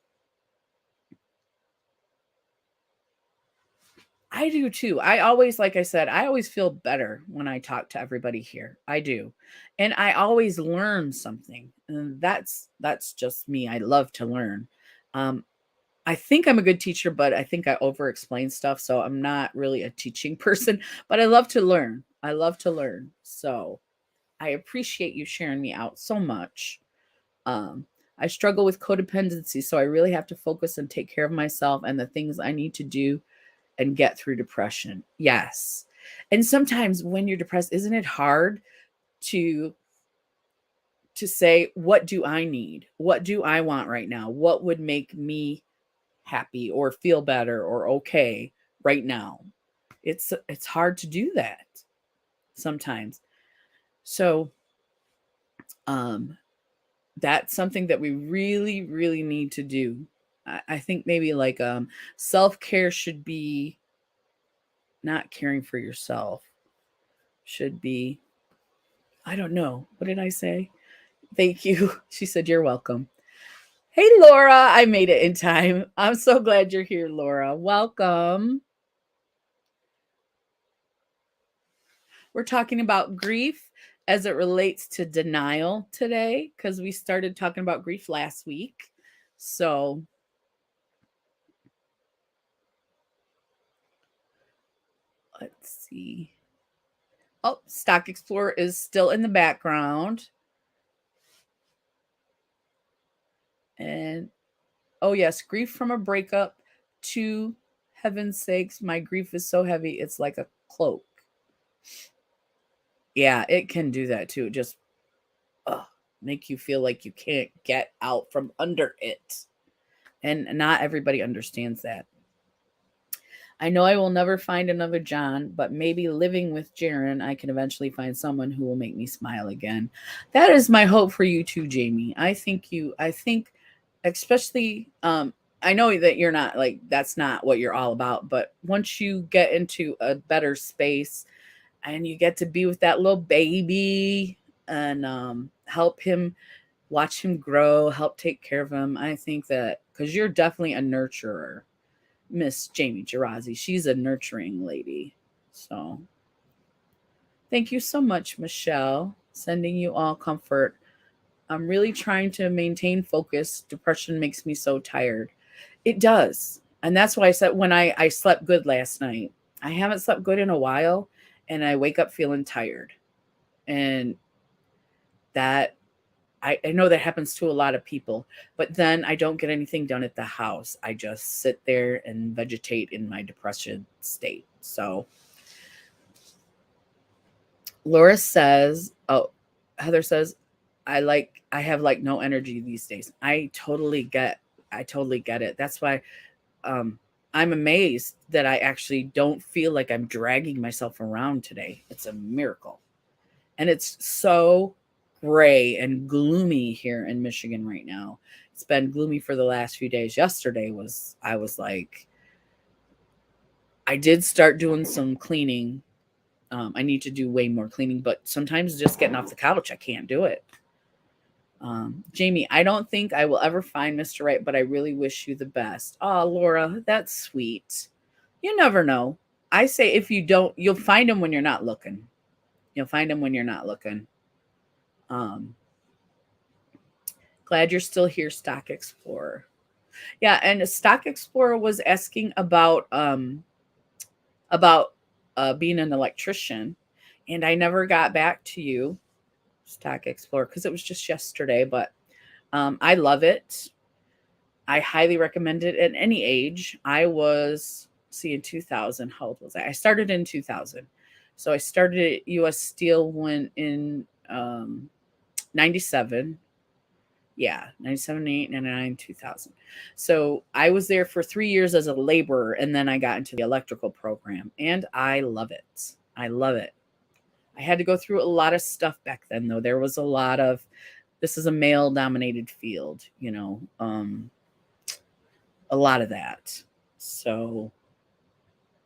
I do too. I always, like I said, I always feel better when I talk to everybody here. I do. And I always learn something. And that's just me. I love to learn. Um, I think I'm a good teacher, but I think I over explain stuff. So I'm not really a teaching person, but I love to learn. I love to learn. So I appreciate you sharing me out so much. Um, I struggle with codependency, so I really have to focus and take care of myself and the things I need to do and get through depression. Yes. And sometimes when you're depressed, isn't it hard to say, what do I need? What do I want right now? What would make me happy or feel better or okay right now? It's hard to do that sometimes. So um that's something that we really, really need to do. I think maybe like self-care should be not caring for yourself, should be, I don't know. What did I say? Thank you. She said, you're welcome. Hey, Laura, I made it in time. I'm so glad you're here, Laura. Welcome. We're talking about grief as it relates to denial today because we started talking about grief last week. So let's see. Oh, Stock Explorer is still in the background. And oh, yes, grief from a breakup. To heaven's sakes, my grief is so heavy, it's like a cloak. Yeah, it can do that too. Just make you feel like you can't get out from under it. And not everybody understands that. I know I will never find another John, but maybe living with Jaron, I can eventually find someone who will make me smile again. That is my hope for you too, Jamie. I think especially, I know that you're not like, that's not what you're all about, but once you get into a better space and you get to be with that little baby and help him, watch him grow, help take care of him, I think that because you're definitely a nurturer. Miss Jamie Gerazi. She's a nurturing lady. So thank you so much, Michelle. Sending you all comfort. I'm really trying to maintain focus. Depression makes me so tired. It does. And that's why I said when I slept good last night. I haven't slept good in a while and I wake up feeling tired. And that I know that happens to a lot of people, but then I don't get anything done at the house. I just sit there and vegetate in my depression state. So Laura says, oh, Heather says, I have like no energy these days. I totally get it. That's why um, I'm amazed that I actually don't feel like I'm dragging myself around today. It's a miracle. And it's so gray and gloomy here in Michigan right now. It's been gloomy for the last few days. I was like, I did start doing some cleaning. I need to do way more cleaning, but sometimes just getting off the couch, I can't do it. Jamie, I don't think I will ever find Mr. Right, but I really wish you the best. Oh, Laura, that's sweet. You never know. I say if you don't, you'll find him when you're not looking. You'll find him when you're not looking. Um, Glad you're still here, Stock Explorer. Yeah, and Stock Explorer was asking about being an electrician, and I never got back to you, Stock Explorer, because it was just yesterday. But I love it. I highly recommend it at any age. I was, see, in 2000. How old was I? I started in 2000. So I started at U.S. Steel when in 97. Yeah, 97, 8, 99, 2000. So I was there for 3 years as a laborer, and then I got into the electrical program, and I love it. I love it. I had to go through a lot of stuff back then, though. There was a lot of, this is a male dominated field, a lot of that. So,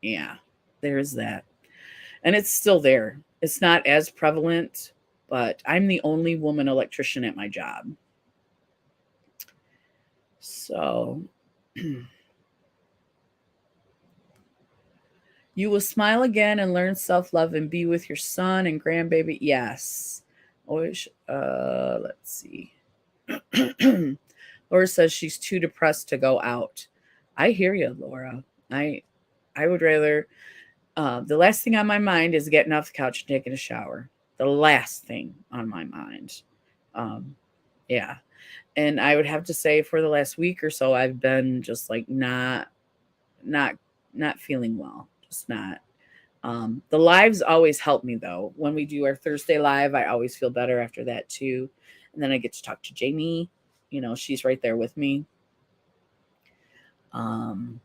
yeah, there's that. And it's still there. It's not as prevalent, but I'm the only woman electrician at my job. So, you will smile again and learn self love and be with your son and grandbaby. Yes. Always, let's see. Laura says she's too depressed to go out. I hear you, Laura. I I would rather. The last thing on my mind is getting off the couch and taking a shower. The last thing on my mind. Um, yeah, and I would have to say for the last week or so, I've been just like not, not feeling well. Just not. The lives always help me though. When we do our Thursday live, I always feel better after that too. And then I get to talk to Jamie. She's right there with me. Um,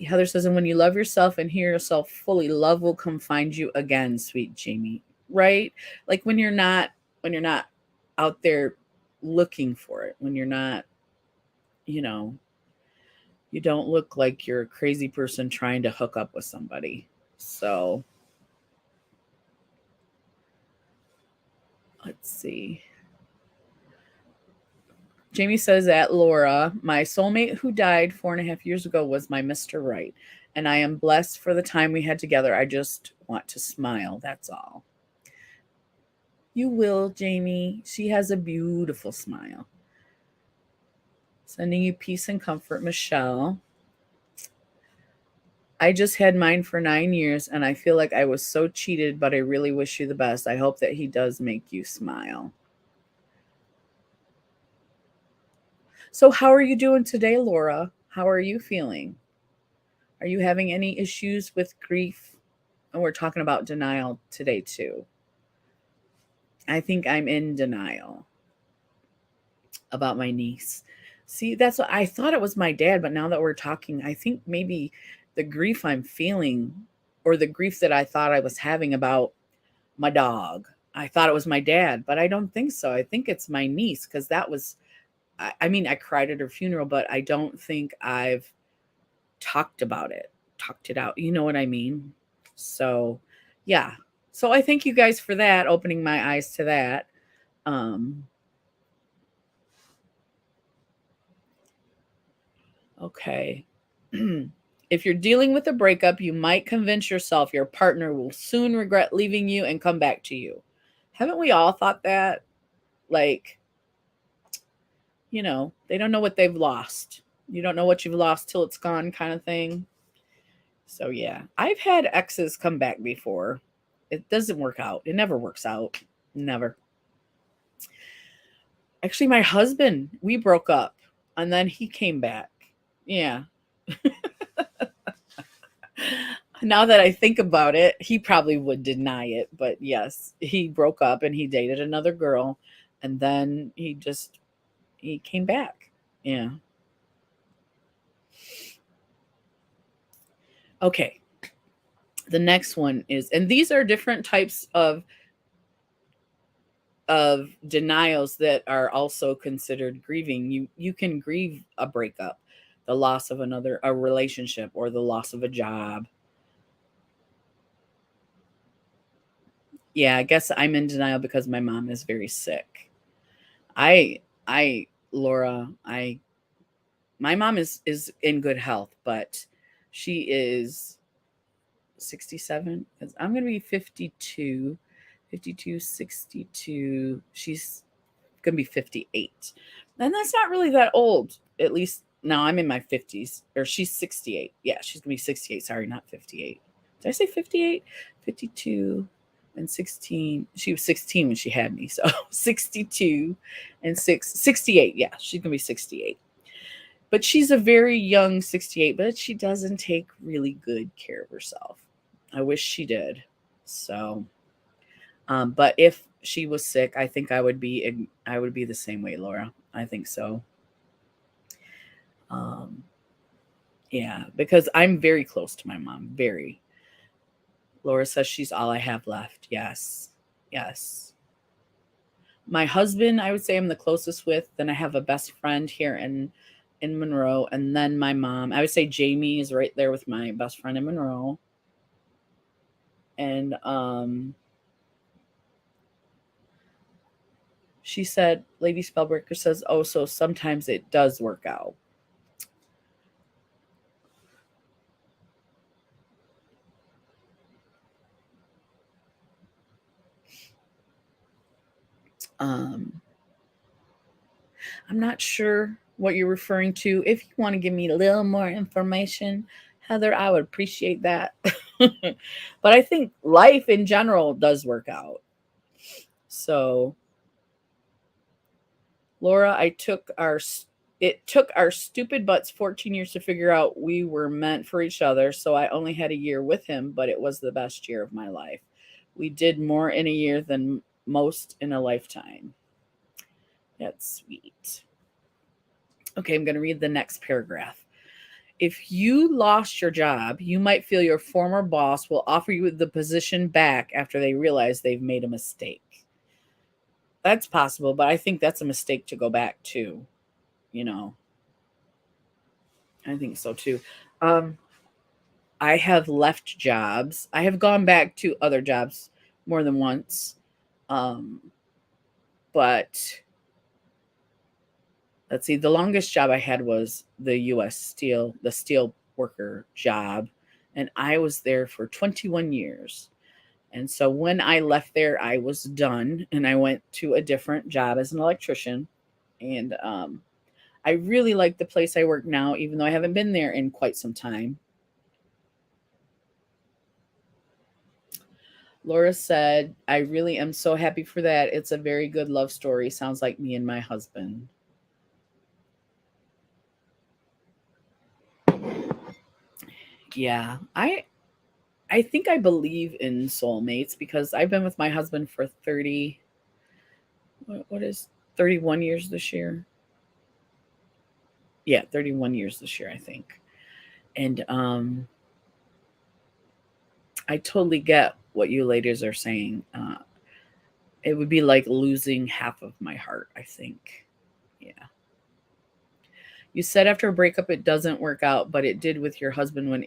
Heather says, and when you love yourself and hear yourself fully, love will come find you again, sweet Jamie. Right? Like when you're not out there looking for it, when you're not, you know, you don't look like you're a crazy person trying to hook up with somebody. So let's see. Jamie says that Laura, my soulmate who died 4.5 years ago, was my Mr. Right. And I am blessed for the time we had together. I just want to smile. That's all. You will, Jamie. She has a beautiful smile. Sending you peace and comfort, Michelle. I just had mine for 9 years and I feel like I was so cheated, but I really wish you the best. I hope that he does make you smile. So, how are you doing today, Laura? How are you feeling? Are you having any issues with grief? And we're talking about denial today, too. I think I'm in denial about my niece. See, that's what I thought it was my dad, but now that we're talking, I think maybe the grief I'm feeling or the grief that I thought I was having about my dog, I thought it was my dad, but I don't think so. I think it's my niece because that was, I mean, I cried at her funeral, but I don't think I've talked about it, talked it out. You know what I mean? So, yeah. So I thank you guys for that, opening my eyes to that. Um, okay. If you're dealing with a breakup, you might convince yourself your partner will soon regret leaving you and come back to you. Haven't we all thought that? Like, they don't know what they've lost. You don't know what you've lost till it's gone, kind of thing. So, yeah, I've had exes come back before. It doesn't work out. It never works out. Never. Actually, my husband, we broke up and then he came back. Yeah. Now that I think about it, he probably would deny it, but yes, he broke up and he dated another girl and then he came back. Yeah. Okay. The next one is, and these are different types of denials that are also considered grieving. You can grieve a breakup, the loss of a relationship, or the loss of a job. Yeah, I guess I'm in denial because my mom is very sick. I Laura, I my mom is in good health, but she is 67. I'm going to be 52, 52, 62. She's going to be 58. And that's not really that old. At least now I'm in my 50s, or she's 68. Yeah, she's going to be 68. Sorry, not 58. Did I say 58? 52 and 16. She was 16 when she had me. So 62 and 68. Yeah, she's going to be 68. But she's a very young 68, but she doesn't take really good care of herself. I wish she did. So, but if she was sick, I think I would be the same way, Laura. I think so. Um, yeah, because I'm very close to my mom. Very. Laura says she's all I have left. Yes, yes. My husband, I would say I'm the closest with. Then I have a best friend here in Monroe, and then my mom. I would say Jamie is right there with my best friend in Monroe, and she said, Lady Spellbreaker says, oh, so sometimes it does work out. Um, I'm not sure what you're referring to. If you want to give me a little more information, Heather, I would appreciate that. But I think life in general does work out. So, Laura, it took our stupid butts 14 years to figure out we were meant for each other. So I only had a year with him, but it was the best year of my life. We did more in a year than most in a lifetime. That's sweet. Okay, I'm going to read the next paragraph. If you lost your job, you might feel your former boss will offer you the position back after they realize they've made a mistake. That's possible, but I think that's a mistake to go back to, you know. I think so too. Um, I have left jobs. I have gone back to other jobs more than once. Um, but let's see, the longest job I had was the steel worker job. And I was there for 21 years. And so when I left there, I was done and I went to a different job as an electrician. And I really like the place I work now, even though I haven't been there in quite some time. Laura said, I really am so happy for that. It's a very good love story. Sounds like me and my husband. Yeah, I think I believe in soulmates because I've been with my husband for 30, what is 31 years this year? Yeah, 31 years this year, I think. And I totally get what you ladies are saying. It would be like losing half of my heart, I think. Yeah. You said after a breakup it doesn't work out, but it did with your husband when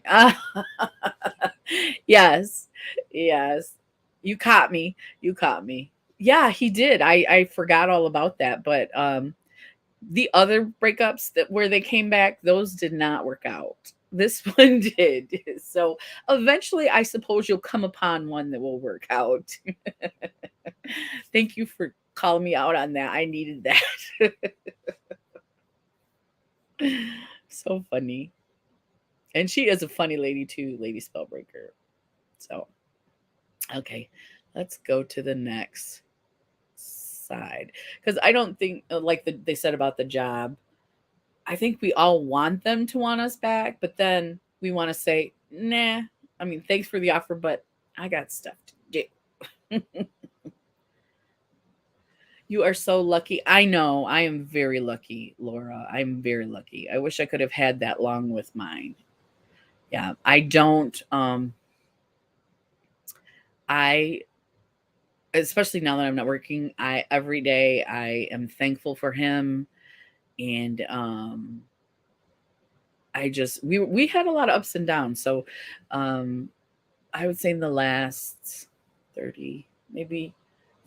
yes. Yes. You caught me. You caught me. Yeah, he did. I forgot all about that, but the other breakups that where they came back, those did not work out. This one did. So eventually I suppose you'll come upon one that will work out. Thank you for calling me out on that. I needed that. So funny. And she is a funny lady too, Lady Spellbreaker. So, okay, let's go to the next side because I don't think they said about the job. I think we all want them to want us back, but then we want to say, nah. I mean, thanks for the offer, but I got stuff to do. You are so lucky. I know. I am very lucky, Laura. I'm very lucky. I wish I could have had that long with mine. Yeah, I don't. I especially now that I'm not working, I every day I am thankful for him, and I just we had a lot of ups and downs. So, I would say in the last 30. maybe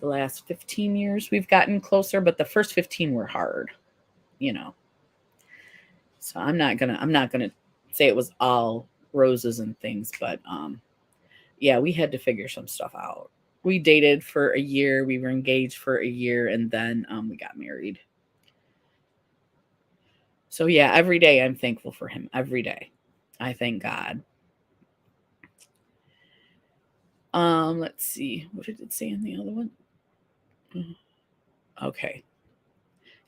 the last 15 years we've gotten closer, but the first 15 were hard, you know. So I'm not gonna say it was all roses and things, but yeah, we had to figure some stuff out. We dated for a year, we were engaged for a year, and then we got married. So yeah, every day I'm thankful for him. Every day. I thank God. Let's see. What did it say in the other one? Okay.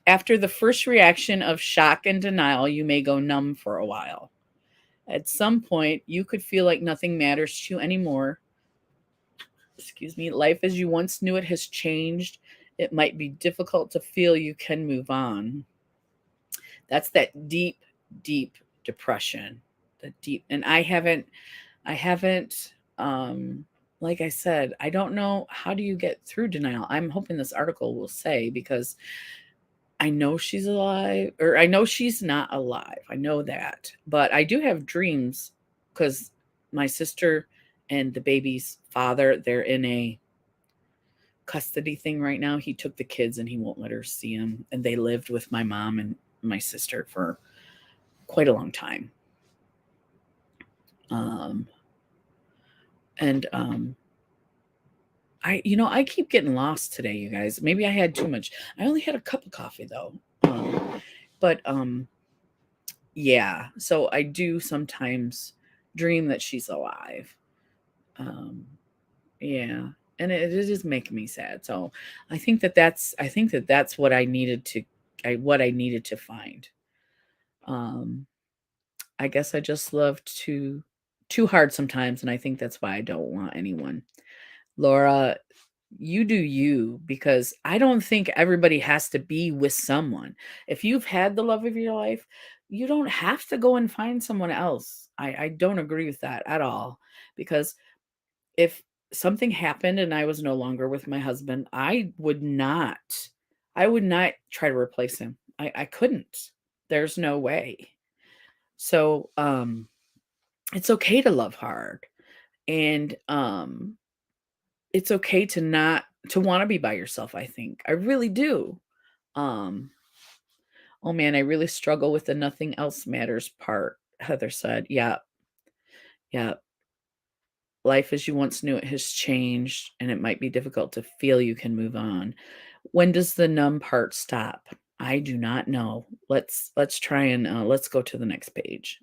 After the first reaction of shock and denial, you may go numb for a while. At some point, you could feel like nothing matters to you anymore. Excuse me. Life as you once knew it has changed. It might be difficult to feel you can move on. That's that deep, deep depression. The deep, and I haven't, like I said, I don't know how do you get through denial. I'm hoping this article will say, because I know she's alive, or I know she's not alive. I know that. But I do have dreams, because my sister and the baby's father, they're in a custody thing right now. He took the kids and he won't let her see them. And they lived with my mom and my sister for quite a long time. Um, and I keep getting lost today, you guys. Maybe I had too much. I only had a cup of coffee though. But yeah, so I do sometimes dream that she's alive. Um, yeah, and it is making me sad. So I think that that's what I needed to find. Um, I guess I just love too hard sometimes, and I think that's why I don't want anyone. Laura, you do you, because I don't think everybody has to be with someone. If you've had the love of your life, you don't have to go and find someone else. I don't agree with that at all, because if something happened and I was no longer with my husband, I would not try to replace him. I couldn't. There's no way. So it's okay to love hard, and it's okay to not to want to be by yourself, I think. I really do. Um, oh man, I really struggle with the nothing else matters part, Heather said. Yeah, yeah. Life as you once knew it has changed, and it might be difficult to feel you can move on. When does the numb part stop? I do not know. Let's try and let's go to the next page.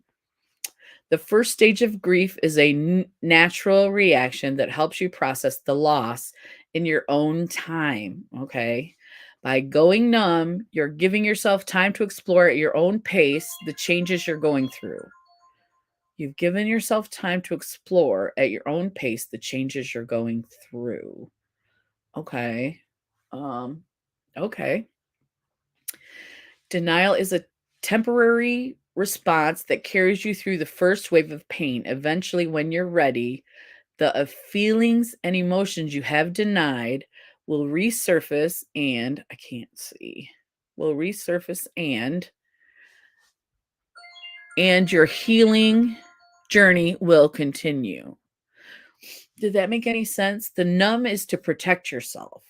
The first stage of grief is a natural reaction that helps you process the loss in your own time. Okay. By going numb, you're giving yourself time to explore at your own pace the changes you're going through. You've given yourself time to explore at your own pace the changes you're going through. Okay. Um, okay. Denial is a temporary response that carries you through the first wave of pain. Eventually, when you're ready, the feelings and emotions you have denied will resurface and I can't see. Will resurface and your healing journey will continue. Did that make any sense? The numb is to protect yourself,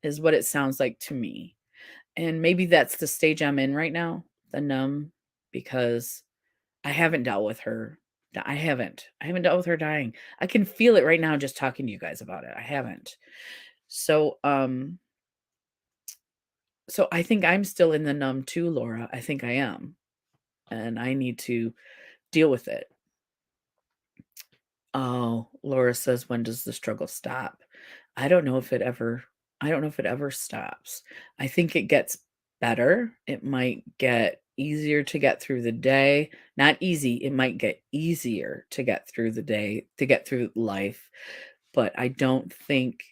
is what it sounds like to me. And maybe that's the stage I'm in right now, the numb, because I haven't dealt with her. I haven't. I haven't dealt with her dying. I can feel it right now just talking to you guys about it. I haven't. So, so I think I'm still in the numb too, Laura. I think I am. And I need to deal with it. Oh, Laura says, when does the struggle stop? I don't know if it ever I don't know if it ever stops. I think it gets better. It might get easier to get through the day. Not easy, it might get easier to get through the day, to get through life, but I don't think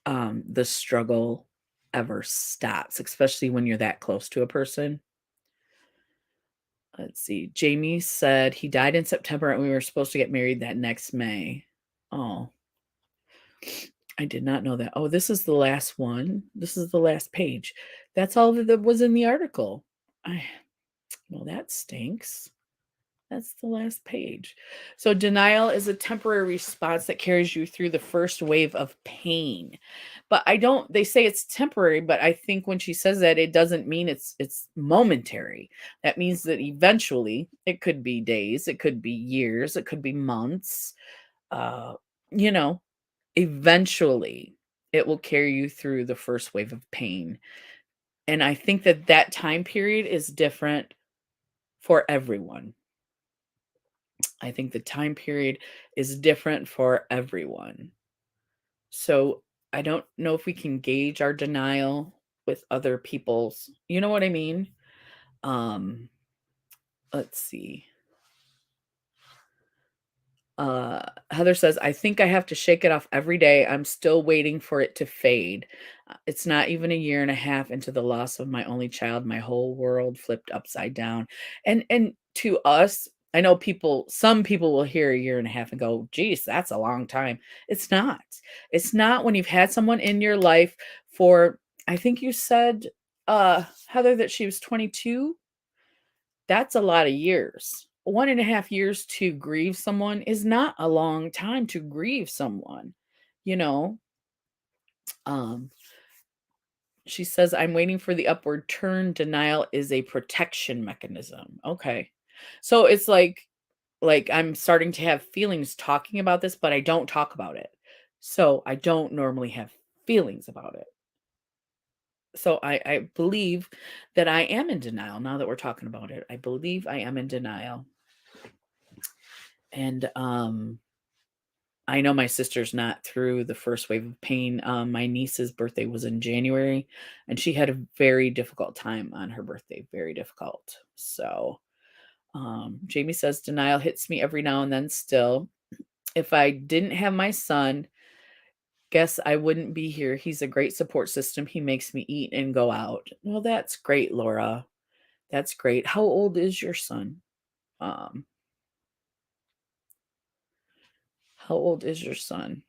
the struggle ever stops, especially when you're that close to a person. Let's see. Jamie said he died in September and we were supposed to get married that next May. Oh, I did not know that. Oh, this is the last one. This is the last page. That's all that was in the article. Well, that stinks. That's the last page. So denial is a temporary response that carries you through the first wave of pain. But I don't they say it's temporary, but I think when she says that it doesn't mean it's momentary. That means that eventually it could be days, it could be years, it could be months. Uh, you know, eventually it will carry you through the first wave of pain. And I think that that time period is different for everyone. I think the time period is different for everyone. So I don't know if we can gauge our denial with other people's, you know what I mean? Um, let's see. Heather says, I think I have to shake it off every day. I'm still waiting for it to fade. It's not even a year and a half into the loss of my only child. My whole world flipped upside down. And to us, I know some people will hear a year and a half and go, geez, that's a long time. It's not. It's not when you've had someone in your life for, I think you said, Heather, that she was 22. That's a lot of years. 1.5 years to grieve someone is not a long time to grieve someone, you know? Um, she says, I'm waiting for the upward turn. Denial is a protection mechanism. Okay. So it's like I'm starting to have feelings talking about this, but I don't talk about it. So I don't normally have feelings about it. So I believe that I am in denial now that we're talking about it. I believe I am in denial. And I know my sister's not through the first wave of pain. My niece's birthday was in January, and she had a very difficult time on her birthday. Very difficult. So, Jamie says denial hits me every now and then. Still, if I didn't have my son, guess I wouldn't be here. He's a great support system. He makes me eat and go out. Well, that's great, Laura. That's great. How old is your son? Um, how old is your son?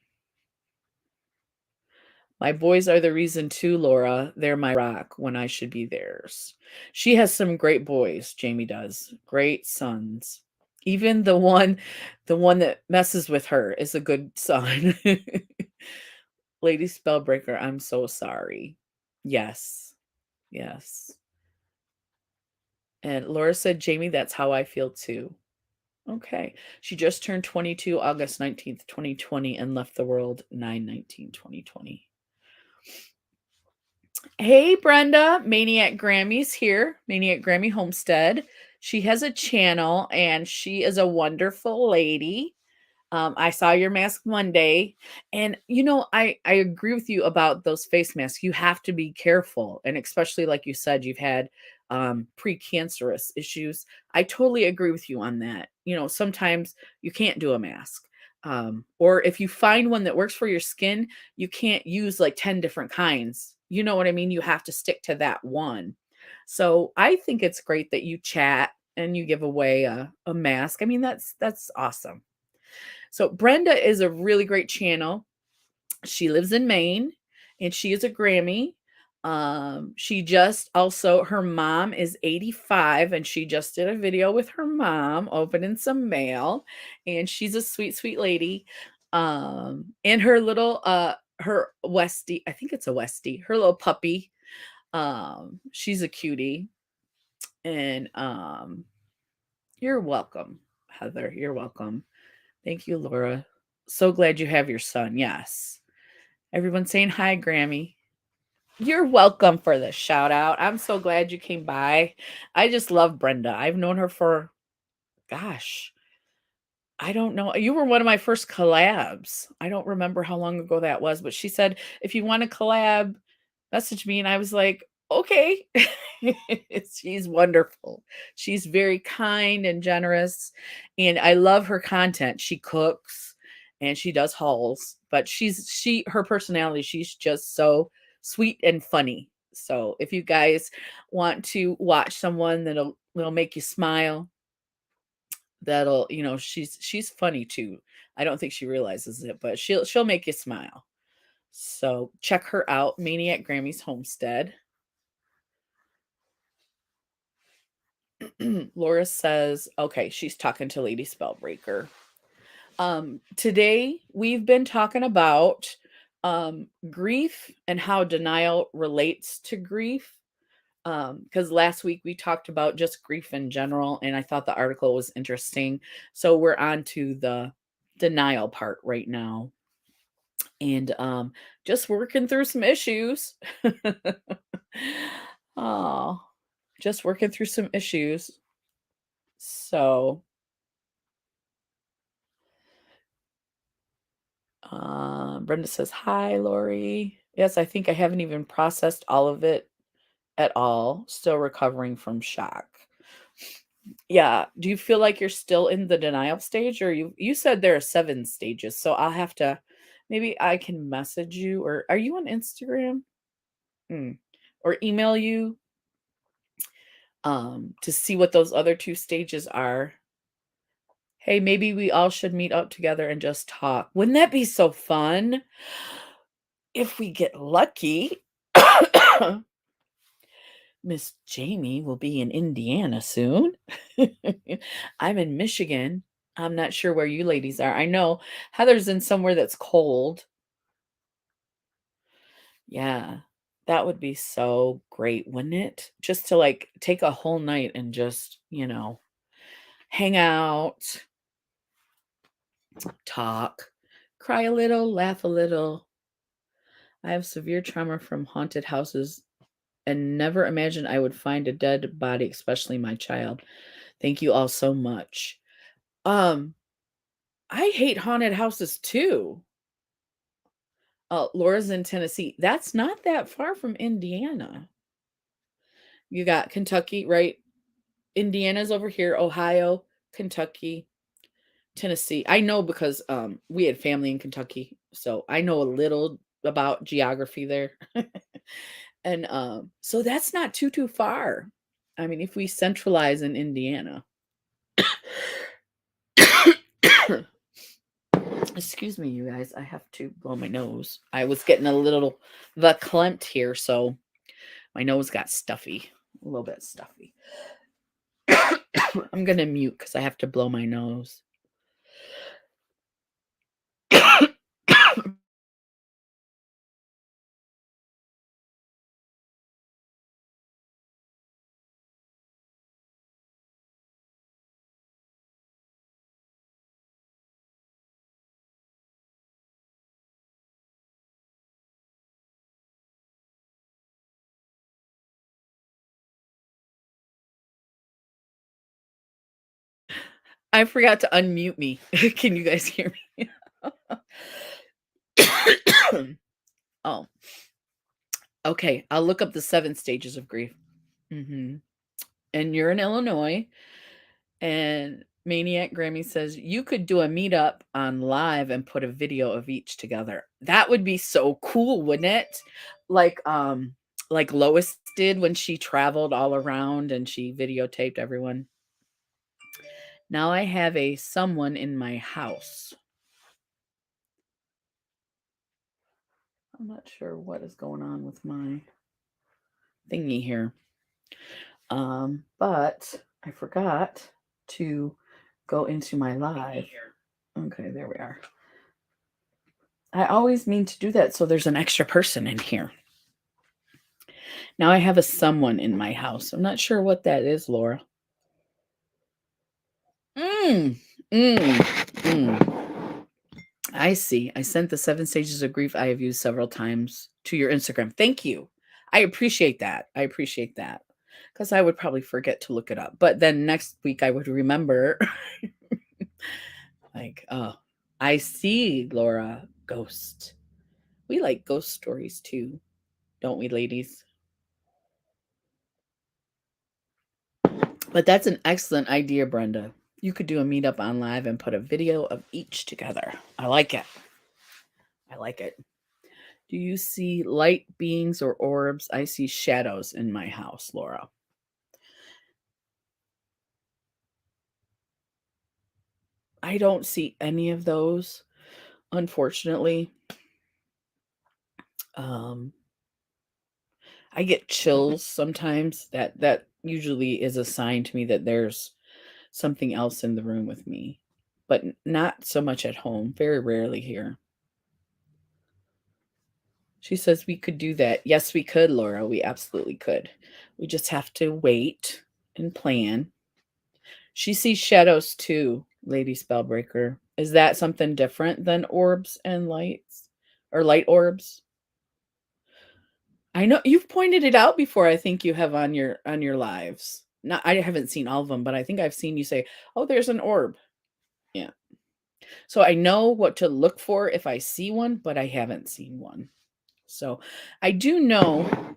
My boys are the reason too, Laura. They're my rock when I should be theirs. She has some great boys, Jamie does. Great sons. Even the one that messes with her is a good son. Lady Spellbreaker, I'm so sorry. Yes. Yes. And Laura said, Jamie, that's how I feel too. Okay. She just turned 22 August 19th, 2020 and left the world 9/19/2020. Hey, Brenda, Maniac Grammy's here, Maniac Grammy Homestead. She has a channel and she is a wonderful lady. I saw your mask Monday, and I agree with you about those face masks. You have to be careful, and especially like you said, you've had precancerous issues. I totally agree with you on that. Sometimes you can't do a mask. Or if you find one that works for your skin, you can't use like 10 different kinds. You know what I mean? You have to stick to that one. So I think it's great that you chat and you give away a mask. I mean, that's awesome. So Brenda is a really great channel. She lives in Maine and she is a Grammy. She just also her mom is 85 and she just did a video with her mom opening some mail, and she's a sweet, sweet lady. And her little her Westie, I think it's a Westie, her little puppy. She's a cutie. And you're welcome, Heather. You're welcome. Thank you, Laura. So glad you have your son. Yes. Everyone saying hi, Grammy. You're welcome for the shout out. I'm so glad you came by. I just love Brenda. I've known her for, gosh, I don't know. You were one of my first collabs. I don't remember how long ago that was, but she said, if you want to collab, message me. And I was like, okay. She's wonderful. She's very kind and generous. And I love her content. She cooks and she does hauls, but her personality, she's just so sweet and funny. So if you guys want to watch someone that'll make you smile, she's funny too. I don't think she realizes it, but she'll make you smile. So check her out, Maniac Grammy's Homestead. Laura says, okay, she's talking to Lady Spellbreaker. Today we've been talking about grief and how denial relates to grief. Because last week we talked about just grief in general, and I thought the article was interesting. So we're on to the denial part right now. And just working through some issues. Oh, just working through some issues. So Brenda says, hi, Lori. Yes, I think I haven't even processed all of it at all. Still recovering from shock. Yeah. Do you feel like you're still in the denial stage, or you said there are 7 stages, so I'll have to, maybe I can message you, or are you on Instagram? Or email you to see what those other 2 stages are. Hey, maybe we all should meet up together and just talk. Wouldn't that be so fun? If we get lucky. Miss Jamie will be in Indiana soon. I'm in Michigan. I'm not sure where you ladies are. I know Heather's in somewhere that's cold. Yeah, that would be so great, wouldn't it? Just to like take a whole night and just, hang out, talk, cry a little, laugh a little. I have severe trauma from haunted houses and never imagined I would find a dead body, especially my child. Thank you all so much. Um, I hate haunted houses too. Laura's in Tennessee. That's not that far from Indiana. You got Kentucky, right? Indiana's over here, Ohio, Kentucky, Tennessee. I know because we had family in Kentucky, so I know a little about geography there. And so that's not too far. I mean, if we centralize in Indiana. Excuse me, you guys. I have to blow my nose. I was getting a little verklempt here, so my nose got stuffy, a little bit stuffy. I'm gonna mute because I have to blow my nose. I forgot to unmute me. Can you guys hear me? Oh, okay. I'll look up the 7 stages of grief. And you're in Illinois. And Maniac Grammy says you could do a meetup on live and put a video of each together. That would be so cool, wouldn't it? Like Lois did when she traveled all around and she videotaped everyone. Now I have someone in my house. I'm not sure what is going on with my thingy here. But I forgot to go into my live. Okay, there we are. I always mean to do that so there's an extra person in here. Now I have someone in my house. I'm not sure what that is, Laura. I see. I sent the 7 stages of grief I have used several times to your Instagram. Thank you. I appreciate that. Because I would probably forget to look it up. But then next week I would remember. Like, oh, I see, Laura. Ghost. We like ghost stories too, don't we, ladies? But that's an excellent idea, Brenda. You could do a meetup on live and put a video of each together. I like it. Do you see light beings or orbs? I see shadows in my house, Laura. I don't see any of those, unfortunately. I get chills sometimes. That usually is a sign to me that there's something else in the room with me, but not so much at home, very rarely here. She says we could do that. Yes, we could, Laura. We absolutely could. We just have to wait and plan. She sees shadows too, Lady Spellbreaker. Is that something different than orbs and lights or light orbs? I know you've pointed it out before. I think you have on your lives. Not I haven't seen all of them, but I think I've seen you say, "Oh, there's an orb." Yeah. So I know what to look for if I see one, but I haven't seen one. So I do know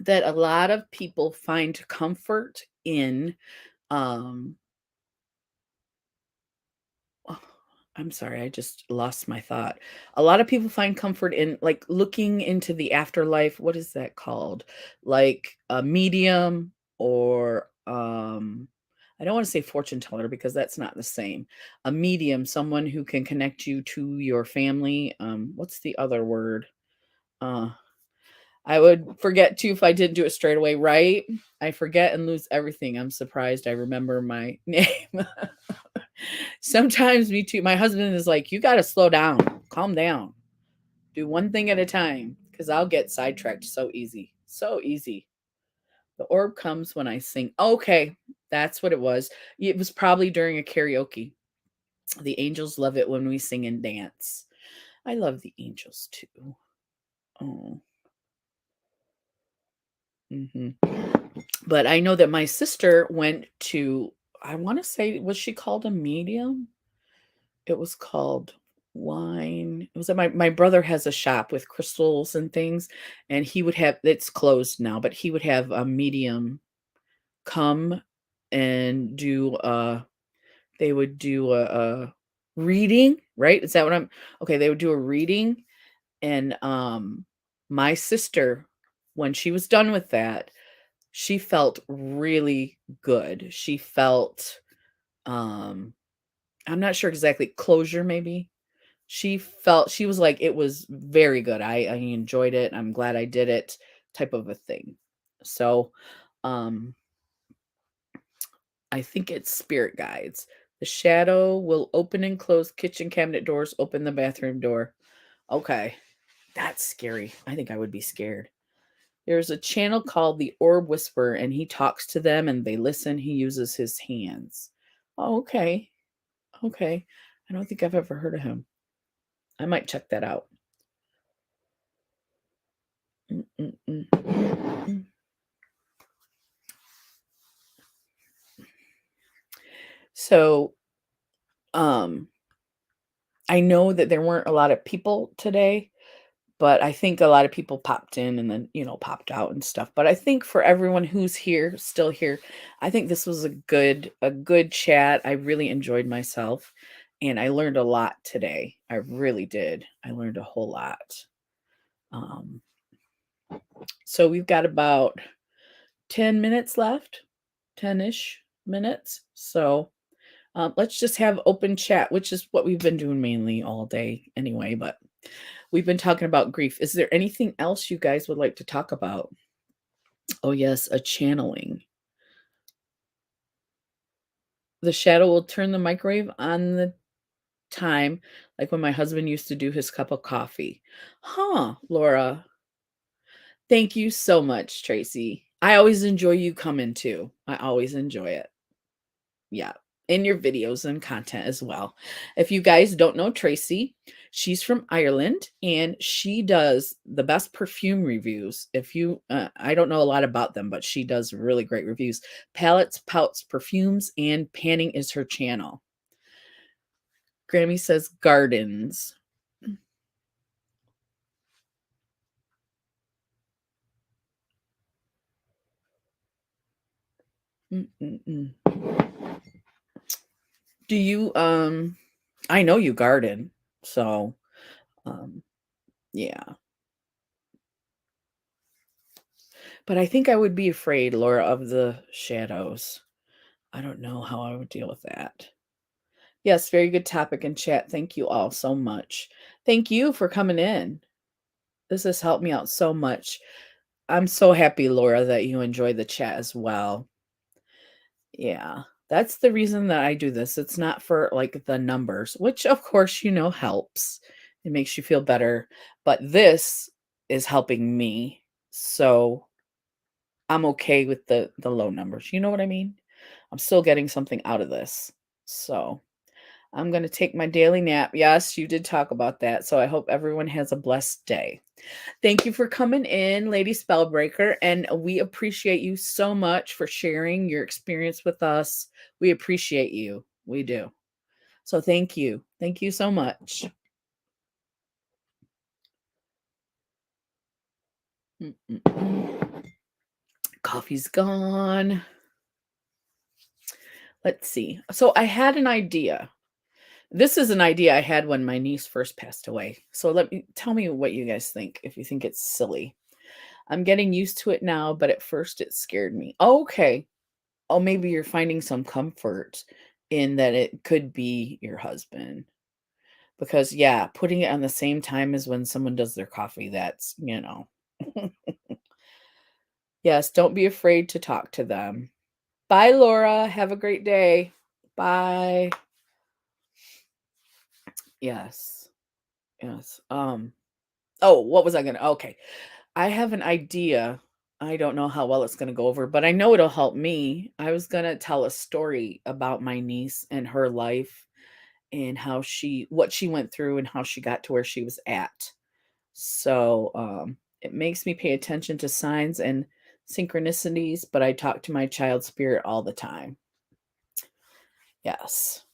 that a lot of people find comfort in um oh, I'm sorry, I just lost my thought. A lot of people find comfort in like looking into the afterlife. What is that called? Like a medium or I don't want to say fortune teller because that's not the same. A medium, someone who can connect you to your family. What's the other word? Uh I would forget too if I didn't do it straight away, right? I forget and lose everything. I'm surprised I remember my name. Sometimes me too. My husband is like, "You got to slow down, calm down, do one thing at a time," because I'll get sidetracked so easy, so easy. The orb comes when I sing. Okay, that's what it was. It was probably during a karaoke. The angels love it when we sing and dance. I love the angels too. Oh. Hmm. But I know that my sister went to, I want to say, was she called a medium? It was called Wine. It was at my brother has a shop with crystals and things, and he would have, it's closed now, but he would have a medium come and do they would do a reading, right? Is that what I'm okay, they would do a reading and my sister, when she was done with that, she felt really good. She felt um I'm not sure exactly, closure maybe. She was like, "It was very good. I enjoyed it. I'm glad I did it," type of a thing. So, um, I think it's spirit guides. The shadow will open and close kitchen cabinet doors, open the bathroom door. Okay, that's scary. I think I would be scared. There's a channel called the Orb Whisperer, and he talks to them and they listen. He uses his hands. Oh, okay. Okay. I don't think I've ever heard of him. I might check that out. Mm, mm, mm, mm, mm. So, um, I know that there weren't a lot of people today, but I think a lot of people popped in and then, popped out and stuff. But I think for everyone who's here, still here, I think this was a good chat. I really enjoyed myself and I learned a lot today. I really did. I learned a whole lot. Um, so we've got about 10 minutes left, 10-ish minutes. So let's just have open chat, which is what we've been doing mainly all day anyway, but we've been talking about grief. Is there anything else you guys would like to talk about? Oh, yes, a channeling. The shadow will turn the microwave on the time, like when my husband used to do his cup of coffee. Huh, Laura. Thank you so much, Tracy. I always enjoy you coming too. I always enjoy it. Yeah, in your videos and content as well. If you guys don't know Tracy, she's from Ireland and she does the best perfume reviews. If you, I don't know a lot about them, but she does really great reviews. Palettes, pouts, perfumes, and panning is her channel. Grammy says gardens. Mm-mm-mm. Do you, I know you garden, so, um, yeah. But I think I would be afraid, Laura, of the shadows. I don't know how I would deal with that. Yes, very good topic in chat. Thank you all so much. Thank you for coming in. This has helped me out so much. I'm so happy, Laura, that you enjoy the chat as well. Yeah. That's the reason that I do this. It's not for like the numbers, which of course, helps. It makes you feel better. But this is helping me. So I'm okay with the low numbers. You know what I mean? I'm still getting something out of this. So I'm going to take my daily nap. Yes, you did talk about that. So I hope everyone has a blessed day. Thank you for coming in, Lady Spellbreaker, and we appreciate you so much for sharing your experience with us. We appreciate you. We do. So thank you. Thank you so much. Mm-mm-mm. Coffee's gone. Let's see. So I had an idea. This is an idea I had when my niece first passed away. So tell me what you guys think, if you think it's silly. I'm getting used to it now, but at first it scared me. Okay. Oh, maybe you're finding some comfort in that it could be your husband. Because, yeah, putting it on the same time as when someone does their coffee, that's. Yes, don't be afraid to talk to them. Bye, Laura. Have a great day. Bye. Yes. Yes. Oh, what was I gonna okay. I have an idea. I don't know how well it's gonna go over, but I know it'll help me. I was gonna tell a story about my niece and her life and what she went through and how she got to where she was at. So, it makes me pay attention to signs and synchronicities, but I talk to my child spirit all the time. Yes.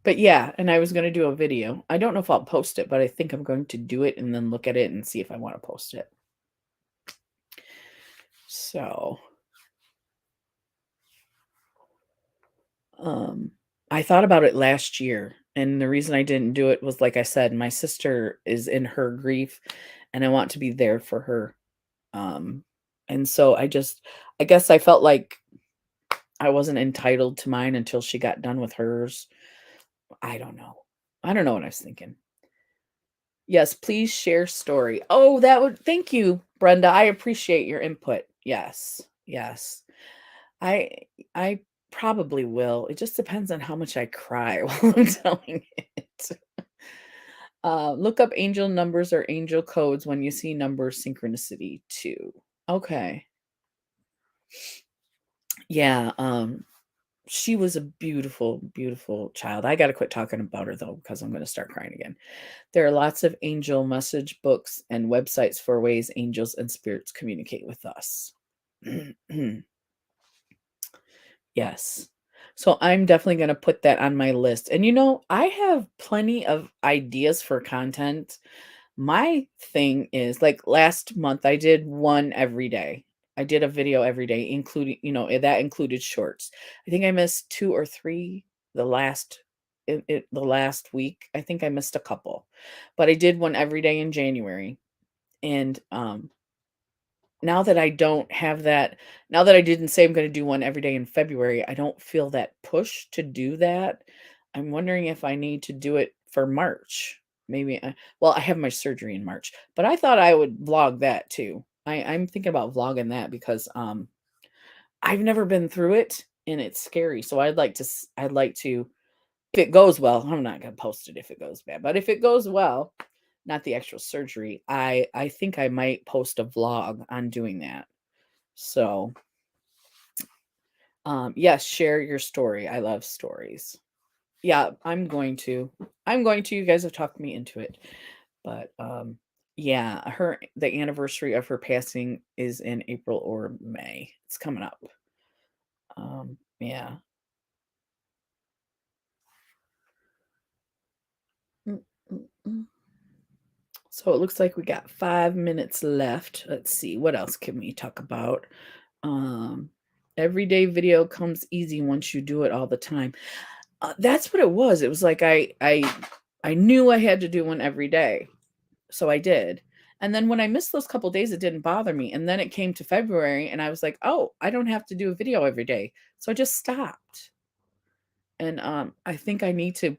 But yeah, and I was gonna do a video. I don't know if I'll post it, but I think I'm going to do it and then look at it and see if I wanna post it. So, um, I thought about it last year, and the reason I didn't do it was, like I said, my sister is in her grief, and I want to be there for her. And so I guess I felt like I wasn't entitled to mine until she got done with hers. I don't know. I don't know what I was thinking. Yes, please share story. Oh, thank you, Brenda. I appreciate your input. Yes. Yes. I I probably will. It just depends on how much I cry while I'm telling it. Look up angel numbers or angel codes when you see number synchronicity too. Okay. Yeah, she was a beautiful, beautiful child. I gotta quit talking about her though, because I'm gonna start crying again. There are lots of angel message books and websites for ways angels and spirits communicate with us. Yes. So I'm definitely gonna put that on my list. And I have plenty of ideas for content. My thing is, like, last month, I did one every day. I did a video every day, including, that included shorts. I think I missed 2 or 3 the last week. I think I missed a couple, but I did one every day in January. And, now that I don't have that now that I didn't say I'm gonna do one every day in February, I don't feel that push to do that. I'm wondering if I need to do it for March. Maybe I have my surgery in March, but I thought I would vlog that too. I'm thinking about vlogging that because, I've never been through it, and it's scary, so I'd like to if it goes well, I'm not gonna post it if it goes bad, but if it goes well, not the actual surgery, I think I might post a vlog on doing that. So, yes, share your story. I love stories. Yeah, I'm going to. You guys have talked me into it. But yeah, the anniversary of her passing is in April or May. It's coming up. Yeah. Mm, mm, mm. So it looks like we got 5 minutes left. Let's see, what else can we talk about? Um, Everyday video comes easy once you do it all the time. That's what it was. It was like I knew I had to do one every day, so I did. And then when I missed those couple days, it didn't bother me. And then it came to February, and I was like, "Oh, I don't have to do a video every day." So I just stopped. And I think I need to.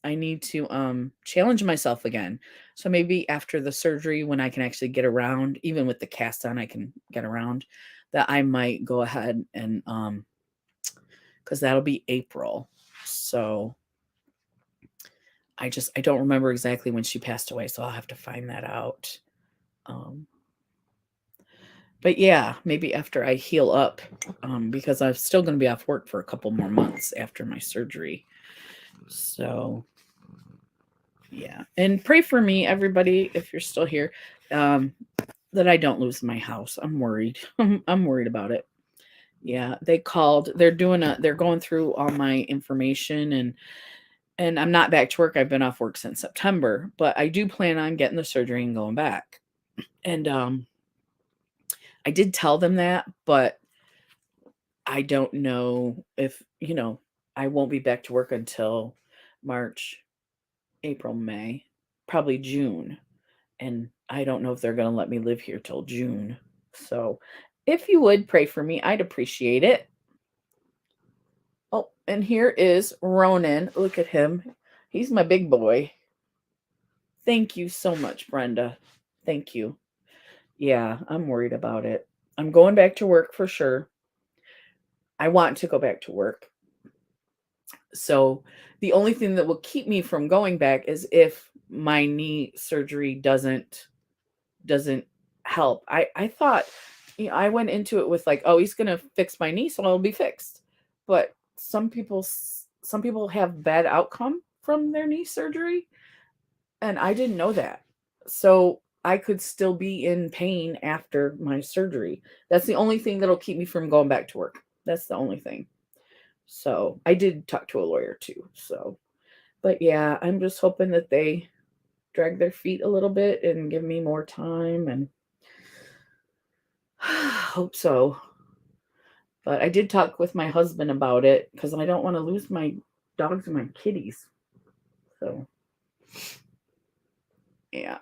I need to challenge myself again. So maybe after the surgery, when I can actually get around, even with the cast on, I can get around, that I might go ahead and because that'll be April. So I don't remember exactly when she passed away, so I'll have to find that out. Um, but yeah, maybe after I heal up, because I'm still going to be off work for a couple more months after my surgery. So yeah, and pray for me, everybody, if you're still here, that I don't lose my house. I'm worried. I'm worried about it. Yeah, they called. They're going through all my information, and I'm not back to work. I've been off work since September, but I do plan on getting the surgery and going back. And I did tell them that, but I don't know if, I won't be back to work until March, April, May, probably June. And I don't know if they're going to let me live here till June. So if you would pray for me, I'd appreciate it. Oh, and here is Ronan. Look at him. He's my big boy. Thank you so much, Brenda. Thank you. Yeah, I'm worried about it. I'm going back to work for sure. I want to go back to work. So the only thing that will keep me from going back is if my knee surgery doesn't help. I thought, I went into it with like, oh, he's going to fix my knee so I'll be fixed. But some people have bad outcome from their knee surgery, and I didn't know that. So I could still be in pain after my surgery. That's the only thing that'll keep me from going back to work. That's the only thing. So I did talk to a lawyer too. So, but yeah, I'm just hoping that they drag their feet a little bit and give me more time, and hope so. But I did talk with my husband about it because I don't want to lose my dogs and my kitties. So, yeah.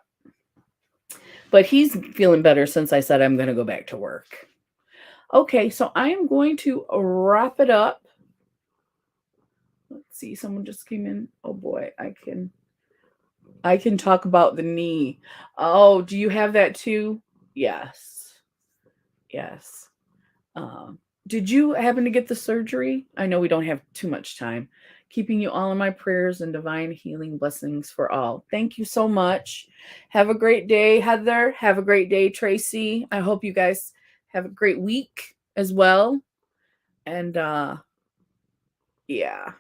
But he's feeling better since I said I'm going to go back to work. Okay, so I am going to wrap it up. Let's see, someone just came in. Oh boy, I can talk about the knee. Oh, do you have that too? Yes. Yes. Um, did you happen to get the surgery? I know we don't have too much time. Keeping you all in my prayers and divine healing blessings for all. Thank you so much. Have a great day, Heather. Have a great day, Tracy. I hope you guys have a great week as well. And yeah.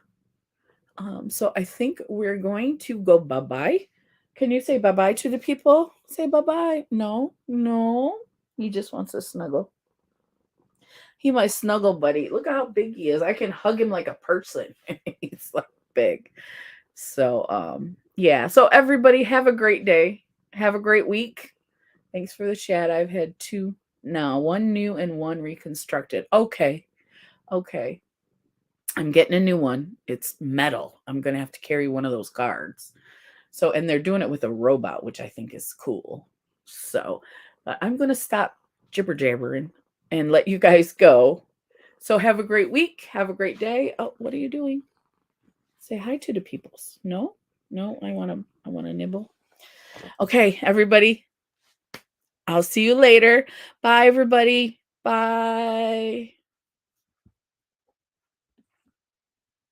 So I think we're going to go bye-bye. Can you say bye-bye to the people? Say bye-bye. No, no. He just wants to snuggle. He my snuggle buddy. Look at how big he is. I can hug him like a person. He's like big. So yeah. So everybody have a great day. Have a great week. Thanks for the chat. I've had two now, one new and one reconstructed. Okay. Okay. I'm getting a new one. It's metal. I'm going to have to carry one of those guards. So, and they're doing it with a robot, which I think is cool. So, I'm going to stop jibber jabbering and let you guys go. So, have a great week. Have a great day. Oh, what are you doing? Say hi to the peoples. No, no, I want to nibble. Okay, everybody. I'll see you later. Bye, everybody. Bye.